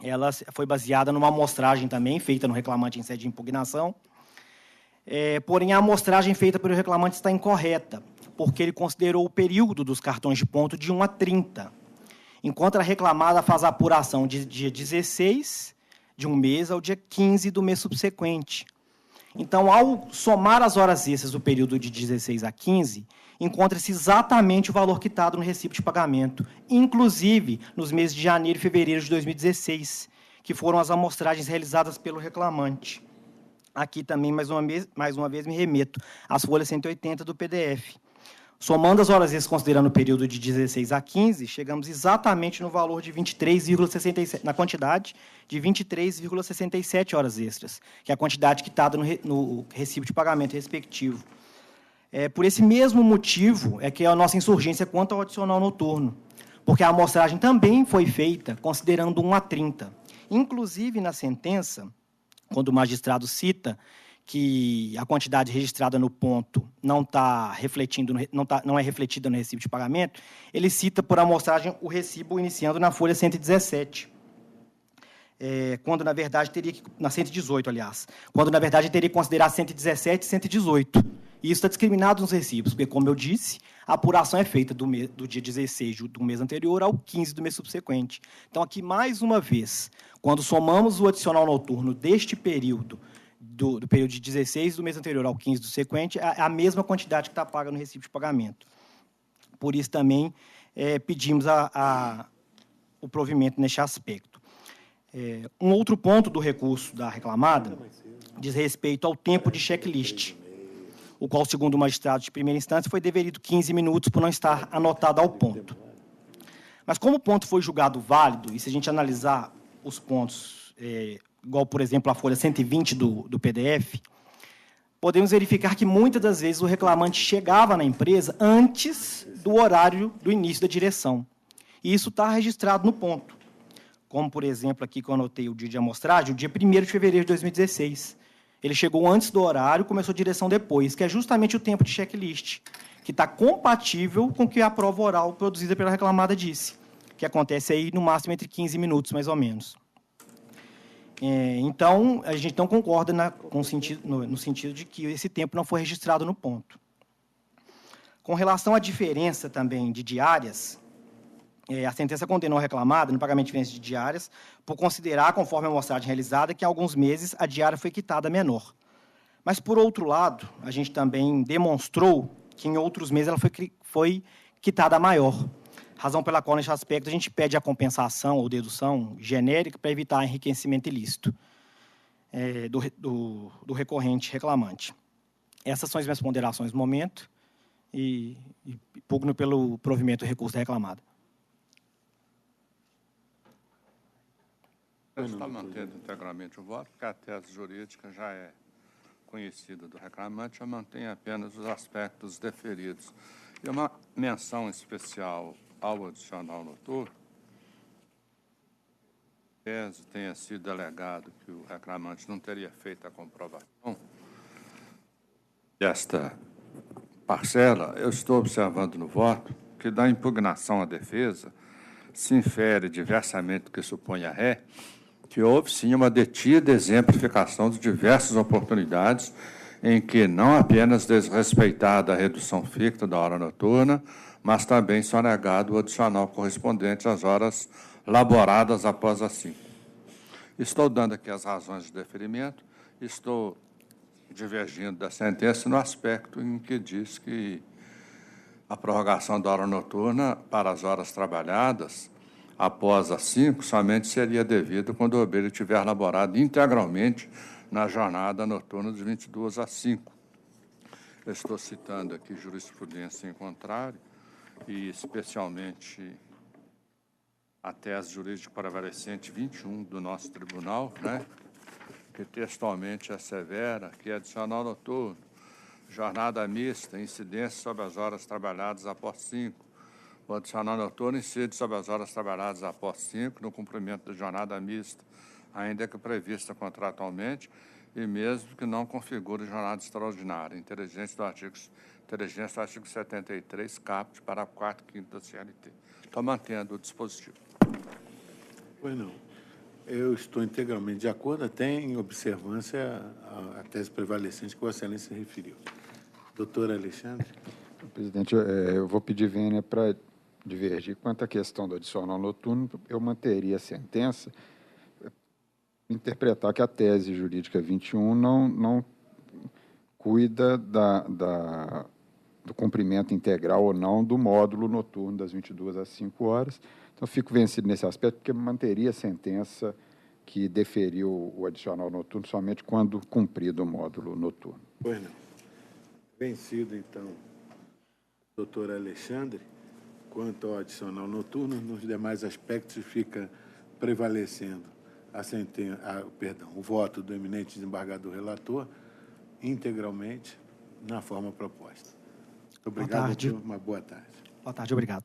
ela foi baseada numa amostragem também feita no reclamante em sede de impugnação, porém a amostragem feita pelo reclamante está incorreta, porque ele considerou o período dos cartões de ponto de 1 a 30, enquanto a reclamada faz a apuração de dia 16 de um mês ao dia 15 do mês subsequente. Então, ao somar as horas extras do período de 16 a 15, encontra-se exatamente o valor quitado no recibo de pagamento, inclusive nos meses de janeiro e fevereiro de 2016, que foram as amostragens realizadas pelo reclamante. Aqui também, mais uma vez, me remeto às folhas 180 do PDF. Somando as horas extras considerando o período de 16 a 15, chegamos exatamente no valor de 23,67, na quantidade de 23,67 horas extras, que é a quantidade quitada no recibo de pagamento respectivo. Por esse mesmo motivo é que a nossa insurgência quanto ao adicional noturno, porque a amostragem também foi feita considerando 1 a 30. Inclusive, na sentença, quando o magistrado cita que a quantidade registrada no ponto não é refletida no recibo de pagamento, ele cita por amostragem o recibo iniciando na folha 117. Quando, na verdade, na 118, aliás, quando, na verdade, teria que considerar 117 e 118. E isso está discriminado nos recibos, porque, como eu disse, a apuração é feita do dia 16 do mês anterior ao 15 do mês subsequente. Então, aqui, mais uma vez, quando somamos o adicional noturno deste período, do período de 16 do mês anterior ao 15 do sequente, é a mesma quantidade que está paga no recibo de pagamento. Por isso, também, pedimos o provimento neste aspecto. Um outro ponto do recurso da reclamada diz respeito ao tempo de checklist, o qual, segundo o magistrado de primeira instância, foi deverido 15 minutos por não estar anotado ao ponto. Mas, como o ponto foi julgado válido, e se a gente analisar os pontos, igual, por exemplo, a folha 120 do PDF, podemos verificar que, muitas das vezes, o reclamante chegava na empresa antes do horário do início da direção. E isso está registrado no ponto. Como, por exemplo, aqui que eu anotei o dia de amostragem, o dia 1º de fevereiro de 2016. Ele chegou antes do horário, começou a direção depois, que é justamente o tempo de checklist, que está compatível com o que a prova oral produzida pela reclamada disse, que acontece aí no máximo entre 15 minutos, mais ou menos. Então, a gente não concorda no sentido de que esse tempo não foi registrado no ponto. Com relação à diferença também de diárias, a sentença condenou a reclamada no pagamento de diferença de diárias por considerar, conforme a amostragem realizada, que em alguns meses a diária foi quitada menor. Mas, por outro lado, a gente também demonstrou que em outros meses ela foi quitada maior, razão pela qual, neste aspecto, a gente pede a compensação ou dedução genérica para evitar enriquecimento ilícito do recorrente reclamante. Essas são as minhas ponderações no momento e pugno pelo provimento do recurso da reclamada. Está mantendo integralmente o voto, porque a tese jurídica já é conhecida do reclamante, eu mantenho apenas os aspectos deferidos. E uma menção especial ao adicional noturno, tese tenha sido alegado que o reclamante não teria feito a comprovação desta parcela, eu estou observando no voto que da impugnação à defesa se infere, diversamente do que supõe a ré, que houve, sim, uma detida exemplificação de diversas oportunidades em que não apenas desrespeitada a redução ficta da hora noturna, mas também sonegado o adicional correspondente às horas laboradas após as 5. Estou dando aqui as razões de deferimento, estou divergindo da sentença no aspecto em que diz que a prorrogação da hora noturna para as horas trabalhadas após as 5 somente seria devido quando o obreiro tiver laborado integralmente na jornada noturna de 22 às 5. Eu estou citando aqui jurisprudência em contrário, e especialmente a tese jurídica prevalecente 21 do nosso tribunal, que textualmente assevera que adicional noturno, jornada mista, incidência sobre as horas trabalhadas após 5. O adicional noturno incide sobre as horas trabalhadas após 5, no cumprimento da jornada mista, ainda que prevista contratualmente, e mesmo que não configure jornada extraordinária, inteligência do artigo 73, caput, para 4º da CLT. Estou mantendo o dispositivo. Pois não. Eu estou integralmente de acordo, até em observância à tese prevalecente que Vossa Excelência referiu. Doutor Alexandre. Presidente, eu vou pedir vênia para divergir. Quanto à questão do adicional noturno, eu manteria a sentença, interpretar que a tese jurídica 21 não cuida do cumprimento integral ou não do módulo noturno das 22 às 5 horas. Então, fico vencido nesse aspecto, porque manteria a sentença que deferiu o adicional noturno somente quando cumprido o módulo noturno. Pois não. Vencido, então. doutor Alexandre, quanto ao adicional noturno, nos demais aspectos fica prevalecendo o voto do eminente desembargador relator integralmente na forma proposta. Obrigado. Boa tarde. Uma boa tarde. Boa tarde, obrigado.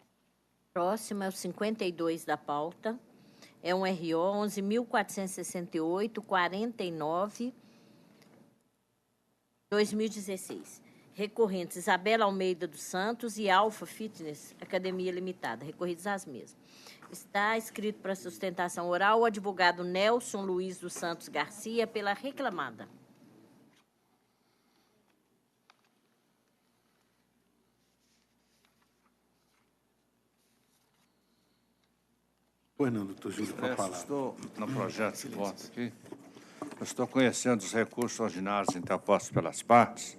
Próximo é o 52 da pauta. É um RO 11.468-49/2016. Recorrentes Isabela Almeida dos Santos e Alfa Fitness Academia Limitada. Recorridos às mesmas. Está escrito para sustentação oral o advogado Nelson Luiz dos Santos Garcia pela reclamada. Pois não, doutor Júlio, com a palavra. Estou no projeto de voto aqui. Eu estou conhecendo os recursos ordinários interpostos pelas partes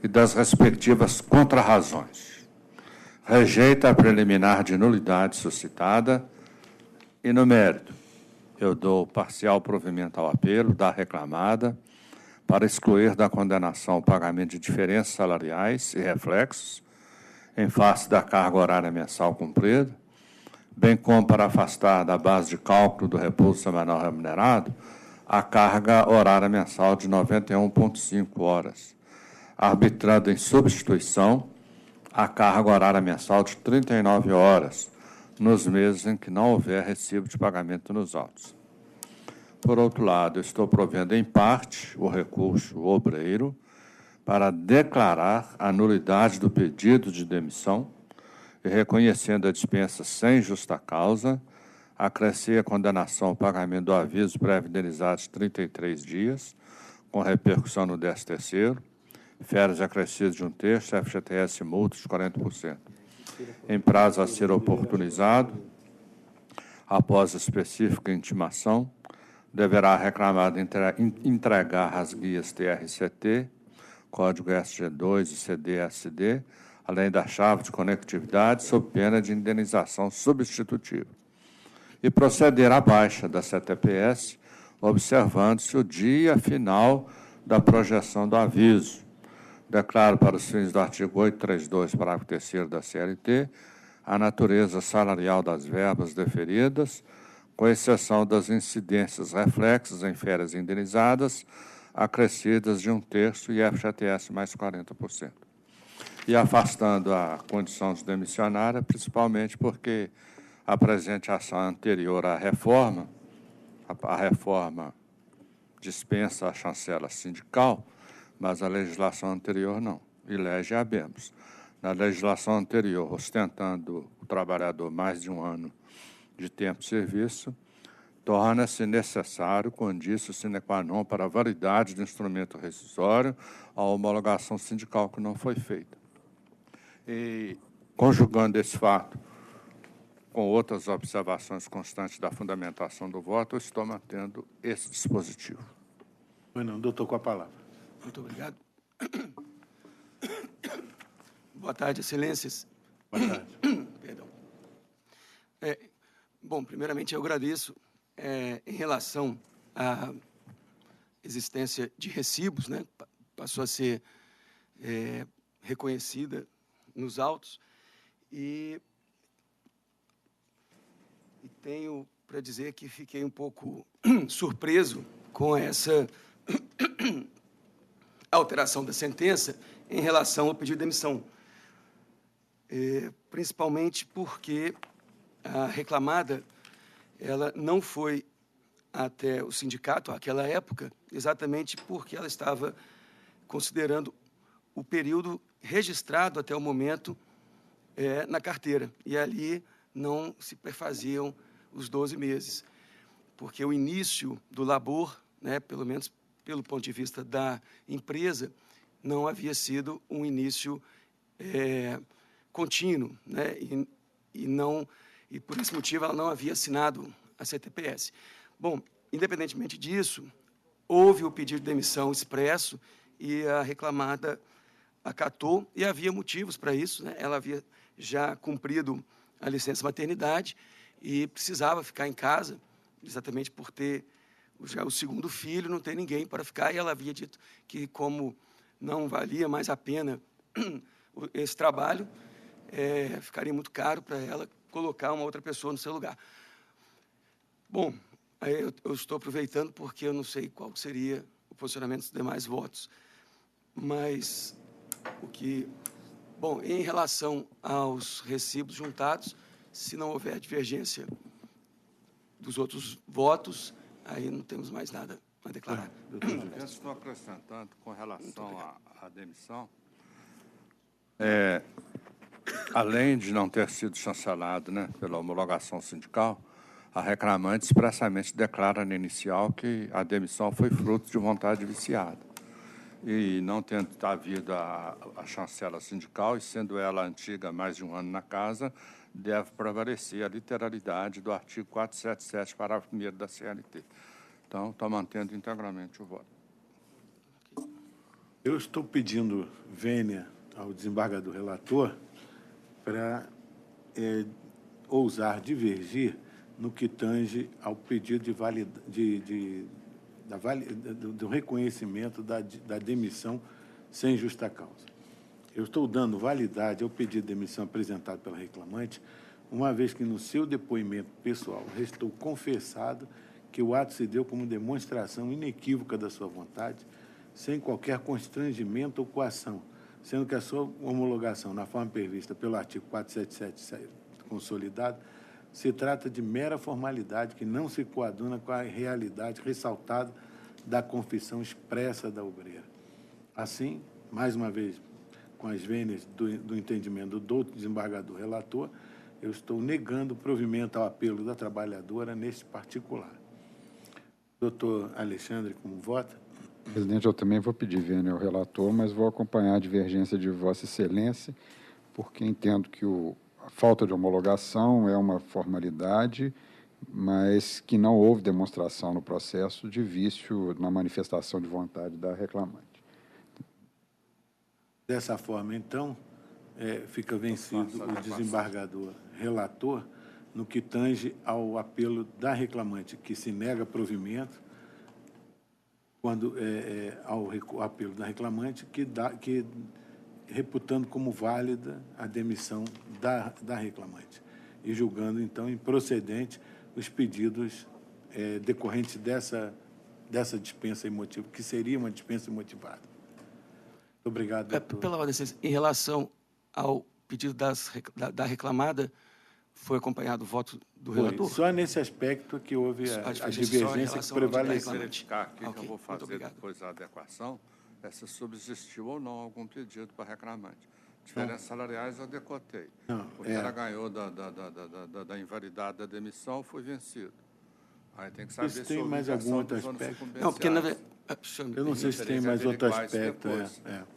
e das respectivas contrarrazões. Rejeita a preliminar de nulidade suscitada e, no mérito, eu dou parcial provimento ao apelo da reclamada para excluir da condenação o pagamento de diferenças salariais e reflexos em face da carga horária mensal cumprida, bem como para afastar da base de cálculo do repouso semanal remunerado a carga horária mensal de 91,5 horas, arbitrando em substituição a carga horária mensal de 39 horas, nos meses em que não houver recibo de pagamento nos autos. Por outro lado, eu estou provendo em parte o recurso obreiro para declarar a nulidade do pedido de demissão e, reconhecendo a dispensa sem justa causa, acrescer a condenação ao pagamento do aviso prévio indenizado de 33 dias, com repercussão no 13º, férias acrescidas de 1/3, FGTS e multa de 40%. Em prazo a ser oportunizado, após específica intimação, deverá a reclamada entregar as guias TRCT, código SG2 e CDSD, além da chave de conectividade, sob pena de indenização substitutiva. E proceder à baixa da CTPS, observando-se o dia final da projeção do aviso. Declaro para os fins do artigo 832, parágrafo 3º da CLT, a natureza salarial das verbas deferidas, com exceção das incidências reflexas em férias indenizadas, acrescidas de 1/3 e FGTS mais 40%. E afastando a condição de demissionária, principalmente porque a presente ação anterior à reforma, a reforma dispensa a chancela sindical, mas a legislação anterior não, e lege habemus. Na legislação anterior, ostentando o trabalhador mais de 1 ano de tempo de serviço, torna-se necessário, condício sine qua non, para a validade do instrumento rescisório, a homologação sindical que não foi feita. E, conjugando esse fato com outras observações constantes da fundamentação do voto, eu estou mantendo esse dispositivo. Pois não, doutor, com a palavra. Muito obrigado. Boa tarde, excelências. Boa tarde. Perdão. Bom, primeiramente, eu agradeço em relação à existência de recibos, né? Passou a ser reconhecida nos autos e tenho para dizer que fiquei um pouco surpreso com essa alteração da sentença em relação ao pedido de demissão, principalmente porque a reclamada ela não foi até o sindicato àquela época, exatamente porque ela estava considerando o período registrado até o momento na carteira, e ali não se perfaziam os 12 meses, porque o início do labor, né, pelo menos pelo ponto de vista da empresa, não havia sido um início contínuo, né, e por esse motivo ela não havia assinado a CTPS. Bom, independentemente disso, houve o pedido de demissão expresso e a reclamada acatou, e havia motivos para isso, né? Ela havia já cumprido a licença maternidade e precisava ficar em casa, exatamente por ter já o segundo filho, não ter ninguém para ficar, e ela havia dito que, como não valia mais a pena esse trabalho, ficaria muito caro para ela colocar uma outra pessoa no seu lugar. Bom, aí eu estou aproveitando porque eu não sei qual seria o posicionamento dos demais votos. Mas bom, em relação aos recibos juntados, se não houver divergência dos outros votos, aí não temos mais nada a declarar. Eu estou acrescentando com relação à demissão. Além de não ter sido chancelado, né, pela homologação sindical, a reclamante expressamente declara no inicial que a demissão foi fruto de vontade viciada. E não tendo havido a chancela sindical, e sendo ela antiga há mais de um ano na casa, deve prevalecer a literalidade do artigo 477, parágrafo 1º da CLT. Então, estou mantendo integralmente o voto. Eu estou pedindo vênia ao desembargador relator para ousar divergir no que tange ao pedido do reconhecimento da demissão sem justa causa. Eu estou dando validade ao pedido de demissão apresentado pela reclamante, uma vez que no seu depoimento pessoal restou confessado que o ato se deu como demonstração inequívoca da sua vontade, sem qualquer constrangimento ou coação, sendo que a sua homologação na forma prevista pelo artigo 477 consolidado se trata de mera formalidade que não se coaduna com a realidade ressaltada da confissão expressa da obreira. Assim, mais uma vez, com as vênias do entendimento do desembargador relator, eu estou negando o provimento ao apelo da trabalhadora neste particular. Doutor Alexandre, como vota? Presidente, eu também vou pedir vênia ao relator, mas vou acompanhar a divergência de Vossa Excelência, porque entendo que a falta de homologação é uma formalidade, mas que não houve demonstração no processo de vício na manifestação de vontade da reclamante. Dessa forma, então, fica vencido o desembargador relator no que tange ao apelo da reclamante, que se nega provimento, quando ao apelo da reclamante, que reputando como válida a demissão da reclamante e julgando, então, improcedente os pedidos decorrentes dessa dispensa imotiva, que seria uma dispensa imotivada. Muito obrigado, doutor. Pela ordem, em relação ao pedido da reclamada, foi acompanhado o voto do relator? Só nesse aspecto que houve a divergência que prevaleceu. Verificar aqui que eu vou fazer depois a adequação, se subsistiu ou não algum pedido para reclamante. Diferenças salariais eu decotei. Porque ela ganhou da invalidade da demissão, foi vencido. Aí tem que saber se tem mais algum outro aspecto. Não, porque eu não sei se tem mais outro aspecto.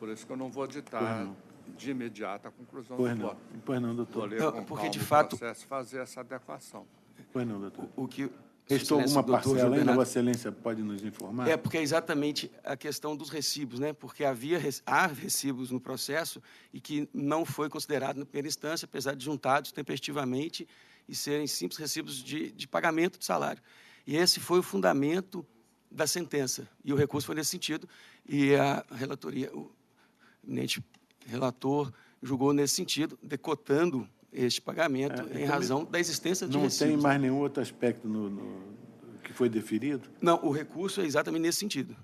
Por isso que eu não vou ditar de imediato a conclusão do voto. Pois não, doutor. Porque, de fato, fazer essa adequação. Pois não, doutor. O que restou alguma parcela ainda? Vossa Excelência pode nos informar? Porque é exatamente a questão dos recibos, né? Porque há recibos no processo e que não foi considerado na primeira instância, apesar de juntados tempestivamente e serem simples recibos de pagamento de salário. E esse foi o fundamento da sentença. E o recurso foi nesse sentido. E a relatoria, o eminente relator, julgou nesse sentido, decotando este pagamento em razão da existência de recibos. Não tem mais nenhum outro aspecto que foi deferido? Não, o recurso é exatamente nesse sentido.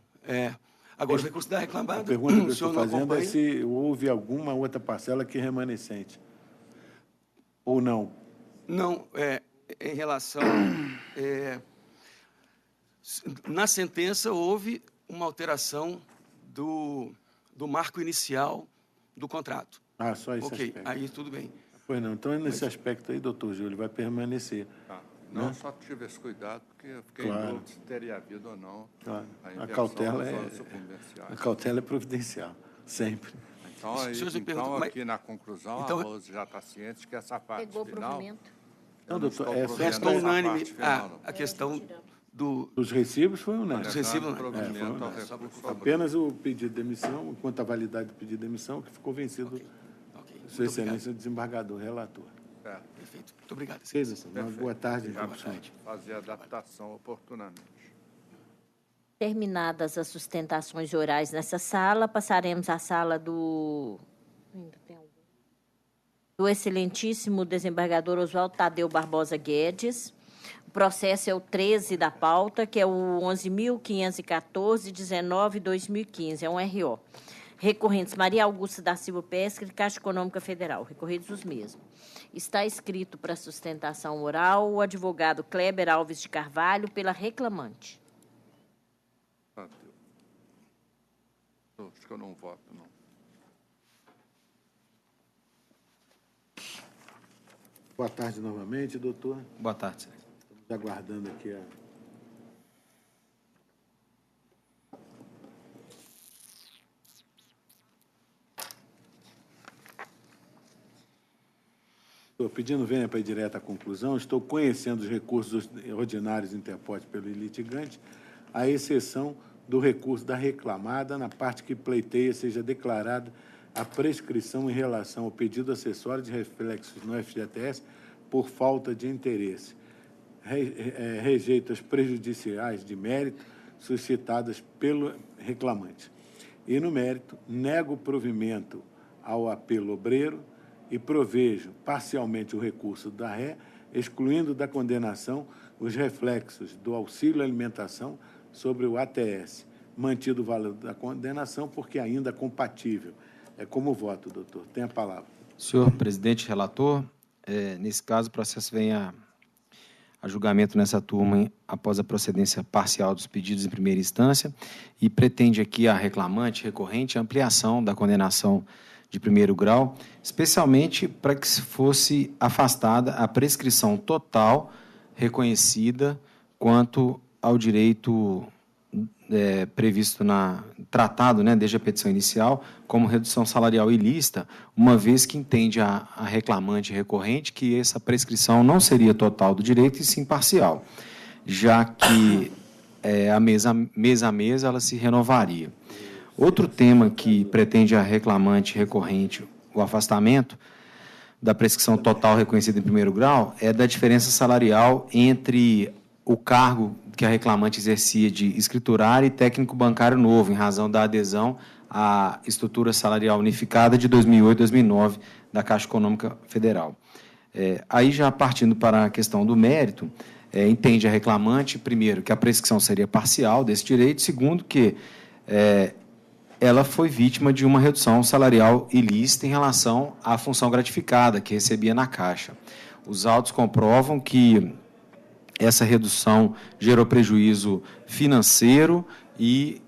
Agora, o recurso da reclamada... A pergunta que eu estou fazendo é se houve alguma outra parcela que é remanescente. Ou não? Não, em relação... na sentença, houve uma alteração do marco inicial do contrato. Só esse aspecto. Aí tudo bem. Pois não, então nesse aspecto aí, doutor Júlio, vai permanecer. Não, só tive esse cuidado, porque eu fiquei em dúvida se teria havido ou não a cautela é providencial, sempre. Então aqui na conclusão, a Rose já está ciente que essa parte final... Não, doutor, restou unânime a questão dos recibos foi unânime. Dos recibos, apenas o pedido de demissão, quanto à validade do pedido de demissão, que ficou vencido, Sua Excelência, o desembargador relator. Perfeito. Muito obrigado. Uma boa tarde. Fazer a adaptação oportunamente. Terminadas as sustentações orais nessa sala, passaremos à sala do do excelentíssimo desembargador Oswaldo Tadeu Barbosa Guedes. O processo é o 13 da pauta, que é o 11.514-19/2015, é um RO. Recorrentes Maria Augusta da Silva Pesca e Caixa Econômica Federal, recorridos os mesmos. Está escrito para sustentação oral o advogado Kleber Alves de Carvalho, pela reclamante. Acho que eu não voto, não. Boa tarde novamente, doutor. Boa tarde, senhor. Estamos aguardando aqui a... Estou pedindo venha para ir direto à conclusão. Estou conhecendo os recursos ordinários interpostos pelo litigante, à exceção do recurso da reclamada, na parte que pleiteia seja declarada a prescrição em relação ao pedido acessório de reflexos no FGTS por falta de interesse. Rejeito as prejudiciais de mérito suscitadas pelo reclamante. E, no mérito, nego o provimento ao apelo obreiro e provejo parcialmente o recurso da ré, excluindo da condenação os reflexos do auxílio alimentação sobre o ATS, mantido o valor da condenação, porque ainda compatível. É como voto, doutor. Tem a palavra. Senhor presidente, relator, nesse caso, o processo vem a julgamento nessa turma após a procedência parcial dos pedidos em primeira instância e pretende aqui a reclamante recorrente a ampliação da condenação de primeiro grau, especialmente para que fosse afastada a prescrição total reconhecida quanto ao direito previsto tratado, desde a petição inicial, como redução salarial ilícita, uma vez que entende a reclamante recorrente que essa prescrição não seria total do direito e sim parcial, já que mês a mês ela se renovaria. Outro tema que pretende a reclamante recorrente o afastamento da prescrição total reconhecida em primeiro grau é da diferença salarial entre o cargo que a reclamante exercia de escriturário e técnico bancário novo, em razão da adesão à estrutura salarial unificada de 2008 e 2009 da Caixa Econômica Federal. Aí, já partindo para a questão do mérito, entende a reclamante, primeiro, que a prescrição seria parcial desse direito, segundo, que ela foi vítima de uma redução salarial ilícita em relação à função gratificada que recebia na Caixa. Os autos comprovam que essa redução gerou prejuízo financeiro e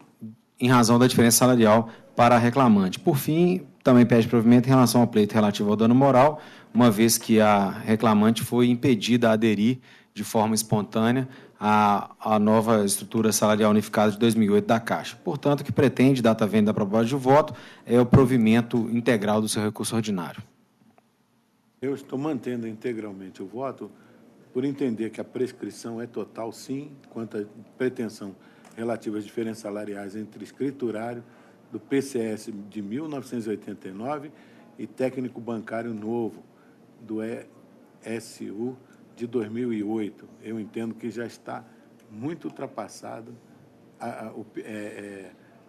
em razão da diferença salarial para a reclamante. Por fim, também pede provimento em relação ao pleito relativo ao dano moral, uma vez que a reclamante foi impedida a aderir de forma espontânea à nova estrutura salarial unificada de 2008 da Caixa. Portanto, o que pretende, data venda da proposta de voto, é o provimento integral do seu recurso ordinário. Eu estou mantendo integralmente o voto, por entender que a prescrição é total, sim, quanto à pretensão relativa às diferenças salariais entre escriturário do PCS de 1989 e técnico bancário novo do ESU de 2008. Eu entendo que já está muito ultrapassado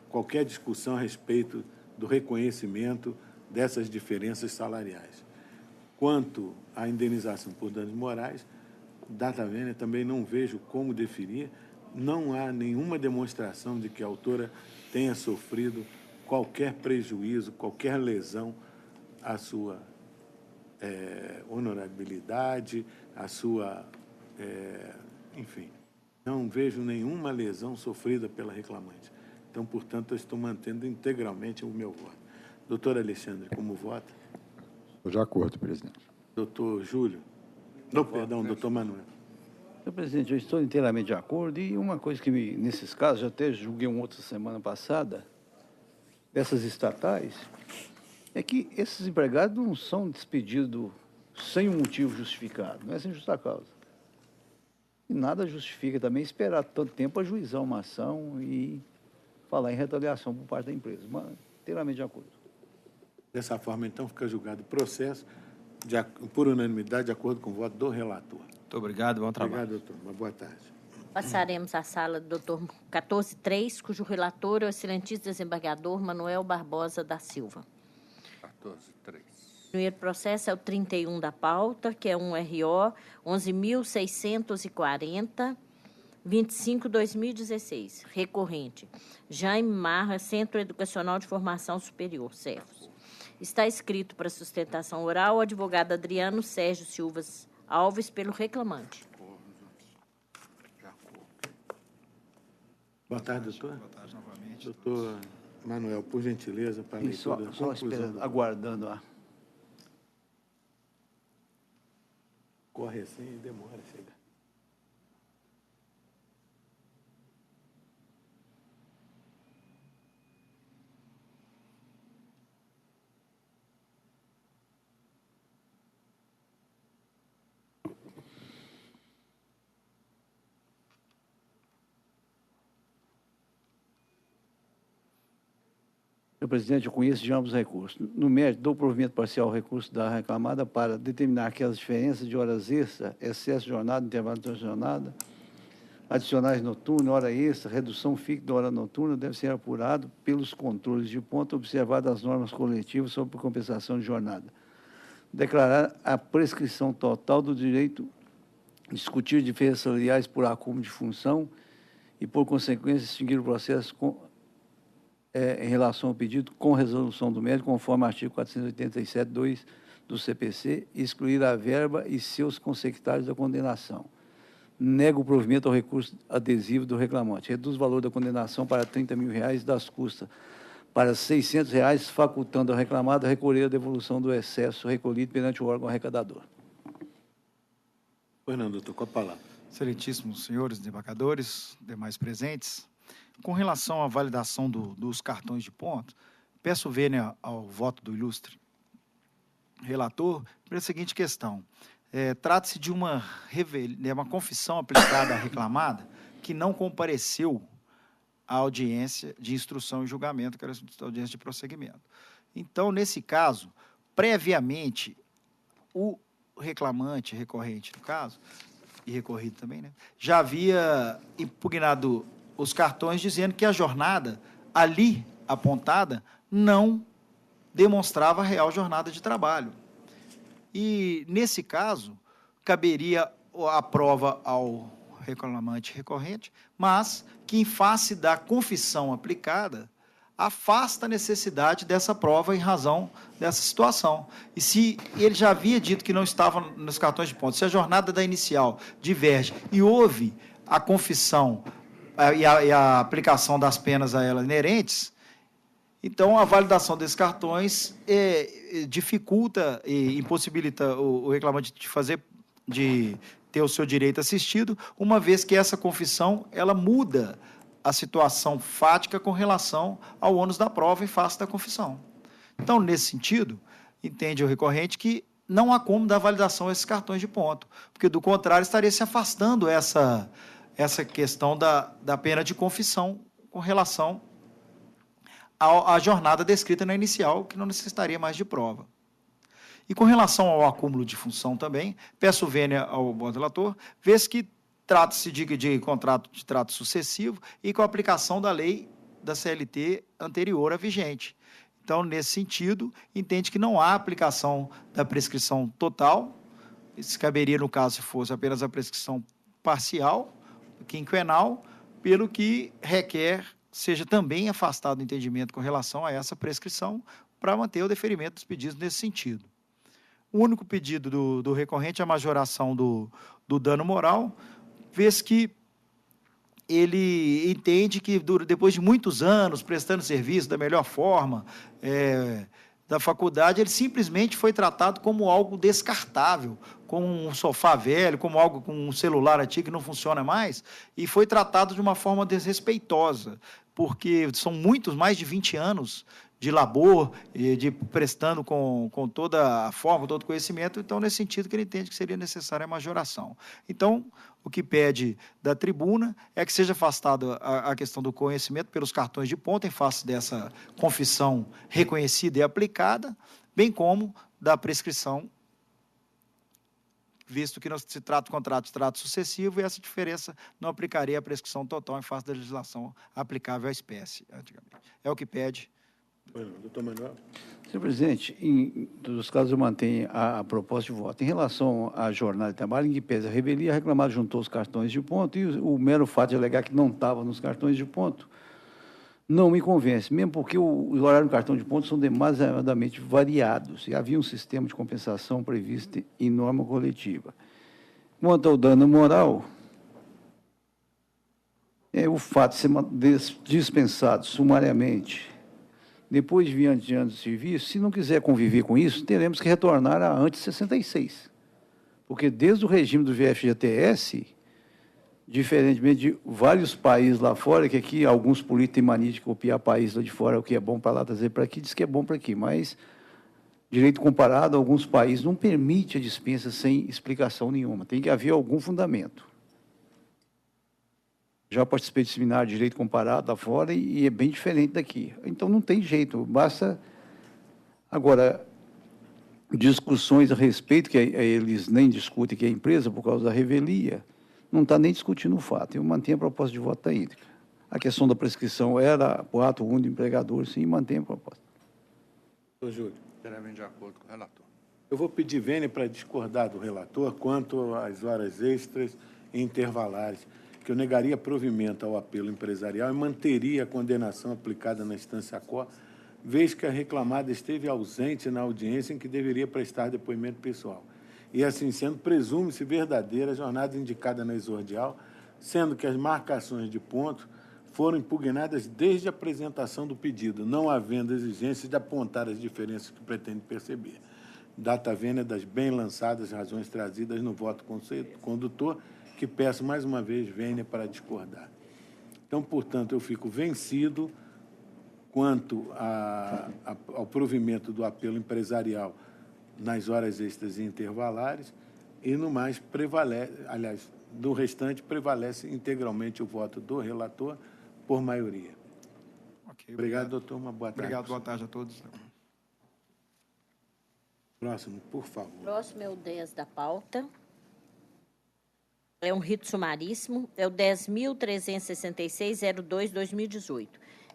qualquer discussão a respeito do reconhecimento dessas diferenças salariais. Quanto à indenização por danos morais, data vênia, também não vejo como definir, não há nenhuma demonstração de que a autora tenha sofrido qualquer prejuízo, qualquer lesão à sua honorabilidade, à sua... enfim, não vejo nenhuma lesão sofrida pela reclamante. Então, portanto, eu estou mantendo integralmente o meu voto. Doutor Alexandre, como vota? Estou de acordo, presidente. Doutor Júlio? Não, perdão, doutor Manuel. Senhor presidente, eu estou inteiramente de acordo e uma coisa que, nesses casos, já até julguei uma outra semana passada, dessas estatais, é que esses empregados não são despedidos sem um motivo justificado, não é sem justa causa. E nada justifica também esperar tanto tempo ajuizar uma ação e falar em retaliação por parte da empresa, mas inteiramente de acordo. Dessa forma, então, fica julgado o processo por unanimidade, de acordo com o voto do relator. Muito obrigado, bom trabalho. Obrigado, doutor. Uma boa tarde. Passaremos à sala do doutor 14.3, cujo relator é o excelentíssimo desembargador Manuel Barbosa da Silva. 14.3. primeiro processo é o 31 da pauta, que é um RO 11.640, 25/2016. Recorrente. Jaime Marra, Centro Educacional de Formação Superior, CEFOS. Está escrito para sustentação oral o advogado Adriano Sérgio Silva Alves, pelo reclamante. Boa tarde, doutor. Boa tarde novamente. Doutor Manuel, por gentileza, para a leitura da Só esperando, aguardando a... Corre assim e demora a chegar. Senhor presidente, eu conheço de ambos os recursos. No mérito, dou provimento parcial ao recurso da reclamada para determinar que as diferenças de horas extras, excesso de jornada, intervalo de jornada, adicionais noturnas, hora extra, redução fixa da hora noturna, deve ser apurado pelos controles de ponto, observadas as normas coletivas sobre compensação de jornada. Declarar a prescrição total do direito de discutir diferenças salariais por acúmulo de função e, por consequência, extinguir o processo em relação ao pedido com resolução do mérito, conforme artigo 487.2 do CPC, e excluir a verba e seus consectários da condenação. Nega o provimento ao recurso adesivo do reclamante. Reduz o valor da condenação para R$30 mil das custas para R$600, facultando ao reclamado a recolher a devolução do excesso recolhido perante o órgão arrecadador. Pois não, doutor, com a palavra. Excelentíssimos senhores desembargadores, demais presentes, com relação à validação dos cartões de ponto, peço vênia ao voto do ilustre relator para a seguinte questão. Trata-se de uma confissão aplicada à reclamada que não compareceu à audiência de instrução e julgamento, que era a audiência de prosseguimento. Então, nesse caso, previamente, o reclamante, recorrente no caso, e recorrido também, né, já havia impugnado os cartões dizendo que a jornada ali apontada não demonstrava a real jornada de trabalho. E, nesse caso, caberia a prova ao reclamante recorrente, mas que, em face da confissão aplicada, afasta a necessidade dessa prova em razão dessa situação. E se ele já havia dito que não estava nos cartões de ponto, se a jornada da inicial diverge e houve a confissão e a aplicação das penas a ela inerentes, então a validação desses cartões dificulta e impossibilita o reclamante de ter o seu direito assistido, uma vez que essa confissão ela muda a situação fática com relação ao ônus da prova em face da confissão. Então, nesse sentido, entende o recorrente que não há como dar validação a esses cartões de ponto, porque, do contrário, estaria se afastando essa questão da pena de confissão com relação à jornada descrita na inicial, que não necessitaria mais de prova. E com relação ao acúmulo de função também, peço vênia ao bom relator, vez que trata-se de contrato de trato sucessivo e com a aplicação da lei da CLT anterior à vigente. Então, nesse sentido, entende que não há aplicação da prescrição total, isso caberia, no caso, se fosse apenas a prescrição parcial, quinquenal, pelo que requer seja também afastado o entendimento com relação a essa prescrição para manter o deferimento dos pedidos nesse sentido. O único pedido do recorrente é a majoração do dano moral, vez que ele entende que, depois de muitos anos prestando serviço da melhor forma da faculdade, ele simplesmente foi tratado como algo descartável, como um sofá velho, como algo com um celular antigo que não funciona mais, e foi tratado de uma forma desrespeitosa, porque são mais de 20 anos de labor, de prestando com toda a forma, com todo o conhecimento, então, nesse sentido que ele entende que seria necessária a majoração. Então, o que pede da tribuna é que seja afastada a questão do conhecimento pelos cartões de ponto, em face dessa confissão reconhecida e aplicada, bem como da prescrição, visto que não se trata de contrato de trato sucessivo, e essa diferença não aplicaria a prescrição total em face da legislação aplicável à espécie, antigamente. É o que pede Doutor Manuel. Senhor presidente, em todos os casos eu mantenho a proposta de voto. Em relação à jornada de trabalho, em que pese a revelia, a reclamada juntou os cartões de ponto e o mero fato de alegar que não estava nos cartões de ponto não me convence, mesmo porque os horários do cartão de ponto são demasiadamente variados e havia um sistema de compensação previsto em norma coletiva. Quanto ao dano moral, o fato de ser dispensado sumariamente, depois de vir diante do serviço, se não quiser conviver com isso, teremos que retornar a antes de 66. Porque desde o regime do VFGTS, diferentemente de vários países lá fora, que aqui alguns políticos têm mania de copiar países lá de fora, o que é bom para lá trazer para aqui, diz que é bom para aqui, mas direito comparado, alguns países não permite a dispensa sem explicação nenhuma, tem que haver algum fundamento. Já participei de seminário de direito comparado lá fora e é bem diferente daqui. Então, não tem jeito, basta... Agora, discussões a respeito, que eles nem discutem que é a empresa por causa da revelia, não está nem discutindo o fato. Eu mantenho a proposta de voto da íntegra. A questão da prescrição era o ato único do empregador, sim, mantenho a proposta. Doutor Júlio. Inteiramente de acordo com o relator. Eu vou pedir vênia para discordar do relator quanto às horas extras e intervalares, que eu negaria provimento ao apelo empresarial e manteria a condenação aplicada na instância COR, vez que a reclamada esteve ausente na audiência em que deveria prestar depoimento pessoal. E, assim sendo, presume-se verdadeira a jornada indicada na exordial, sendo que as marcações de ponto foram impugnadas desde a apresentação do pedido, não havendo exigência de apontar as diferenças que pretende perceber. Data vênia das bem lançadas razões trazidas no voto condutor, que peço mais uma vez vênia para discordar. Então, portanto, eu fico vencido quanto ao provimento do apelo empresarial nas horas extras e intervalares, e no mais prevalece, aliás, do restante prevalece integralmente o voto do relator por maioria. Okay, obrigado, doutor. Uma boa tarde. Obrigado, boa tarde a todos. Próximo, por favor. Próximo é o 10 da pauta. É um rito sumaríssimo, é o 10.366.02/2018.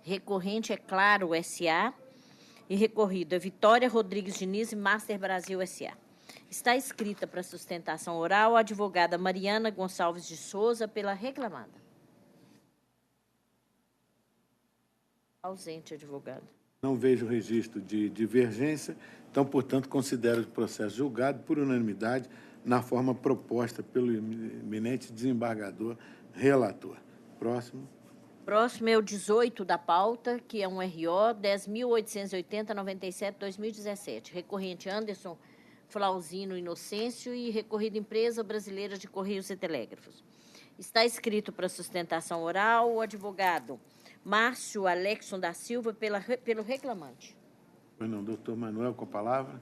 Recorrente é Claro S.A., e recorrido é Vitória Rodrigues Diniz e Master Brasil S.A. Está escrita para sustentação oral a advogada Mariana Gonçalves de Souza pela reclamada. Ausente, advogado. Não vejo registro de divergência, então, portanto, considero o processo julgado por unanimidade na forma proposta pelo eminente desembargador relator. Próximo. Próximo é o 18 da pauta, que é um RO 10.880.97/2017. Recorrente Anderson Flauzino Inocêncio e recorrido Empresa Brasileira de Correios e Telégrafos. Está escrito para sustentação oral o advogado Márcio Alexson da Silva pelo reclamante. Pois não, doutor Manuel, com a palavra.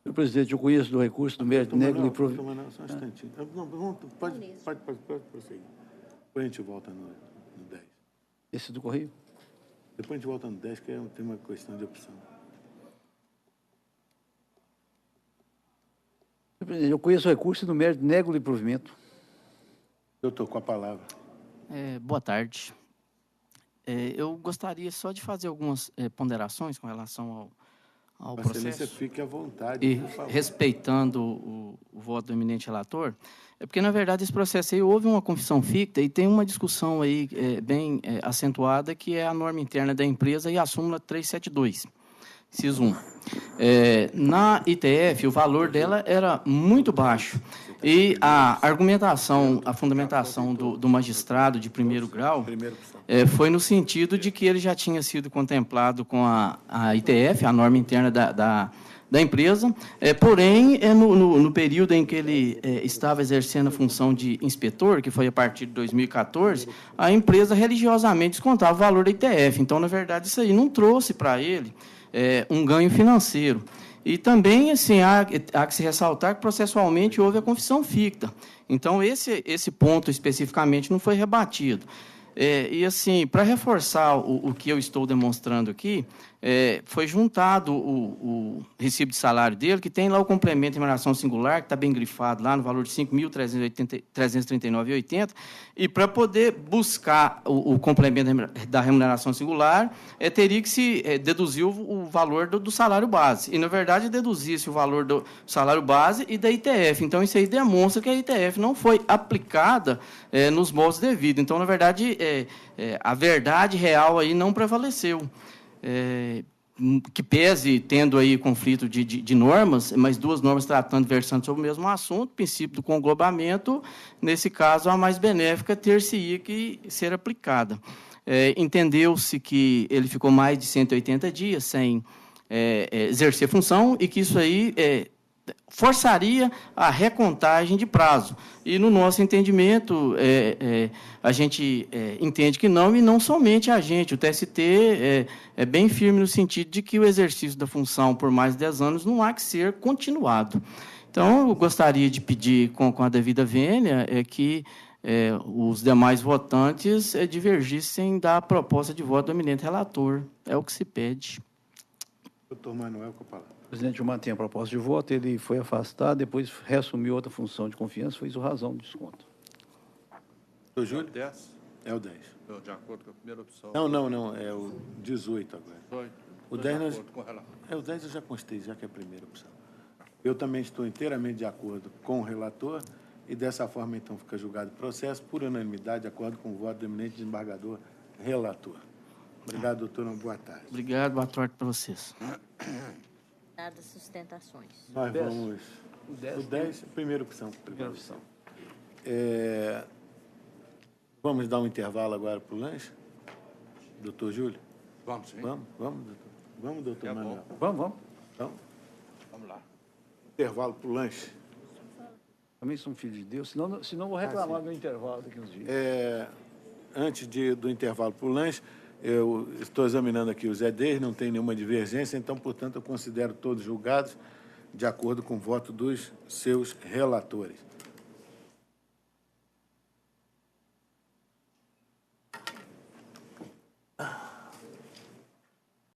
Senhor presidente, eu conheço do recurso do mérito negro e Doutor Manuel, só um instantinho. Não, pode prosseguir. Depois a gente volta no 10. Esse do Correio? Depois a gente volta no 10, que tem uma questão de opção. Senhor presidente, eu conheço o recurso do mérito negro e provimento. Doutor, com a palavra. Boa tarde. Eu gostaria só de fazer algumas ponderações com relação ao processo. Excelência, fique à vontade, e por favor. respeitando o voto do eminente relator, porque, na verdade, esse processo aí houve uma confissão ficta e tem uma discussão aí bem acentuada, que é a norma interna da empresa e a súmula 372, inciso 1. Na ITF, o valor dela era muito baixo e a argumentação, a fundamentação do magistrado de primeiro grau foi no sentido de que ele já tinha sido contemplado com a ITF, a norma interna da empresa, porém, no período em que ele estava exercendo a função de inspetor, que foi a partir de 2014, a empresa religiosamente descontava o valor da ITF. Então, na verdade, isso aí não trouxe para ele um ganho financeiro. E também, assim, há que se ressaltar que processualmente houve a confissão ficta. Então, esse ponto especificamente não foi rebatido. E, assim, para reforçar o que eu estou demonstrando aqui, foi juntado o recibo de salário dele, que tem lá o complemento de remuneração singular, que está bem grifado lá no valor de R$ 5.339,80, e para poder buscar o complemento da remuneração singular, teria que se deduzir o valor do salário base. E, na verdade, deduzia-se o valor do salário base e da ITF. Então, isso aí demonstra que a ITF não foi aplicada nos moldes devidos. Então, na verdade, a verdade real aí não prevaleceu. Que pese tendo aí conflito de normas, mas duas normas tratando, versando sobre o mesmo assunto, princípio do conglobamento, nesse caso, a mais benéfica ter-se-ia que ser aplicada. Entendeu-se que ele ficou mais de 180 dias sem exercer função e que isso aí forçaria a recontagem de prazo. E, no nosso entendimento, a gente entende que não, e não somente a gente. O TST é bem firme no sentido de que o exercício da função por mais de 10 anos não há que ser continuado. Então, eu gostaria de pedir, com a devida vênia, que os demais votantes divergissem da proposta de voto do eminente relator. É o que se pede. Doutor Manuel, com a palavra. O presidente mantém a proposta de voto, ele foi afastado, depois reassumiu outra função de confiança, fez o razão do desconto. Doutor Júlio? 10? É o 10. De acordo com a primeira opção. Não, é o 18 agora. 18. O 10 o 10 eu já constei, já que é a primeira opção. Eu também estou inteiramente de acordo com o relator e, dessa forma, então, fica julgado o processo por unanimidade, de acordo com o voto do eminente desembargador relator. Obrigado, doutor. Uma boa tarde. Obrigado, boa tarde para vocês. Dadas sustentações. Nós vamos... O 10, primeira opção. Primeira opção. Vamos dar um intervalo agora para o lanche? Doutor Júlio? Vamos, sim. Vamos, doutor. Vamos, doutor Manuel. Vamos. Então, vamos lá. Intervalo para o lanche. Também sou um filho de Deus, senão vou reclamar do intervalo daqui uns dias. Antes do intervalo para o lanche, eu estou examinando aqui os EDs, não tem nenhuma divergência, então, portanto, eu considero todos julgados de acordo com o voto dos seus relatores.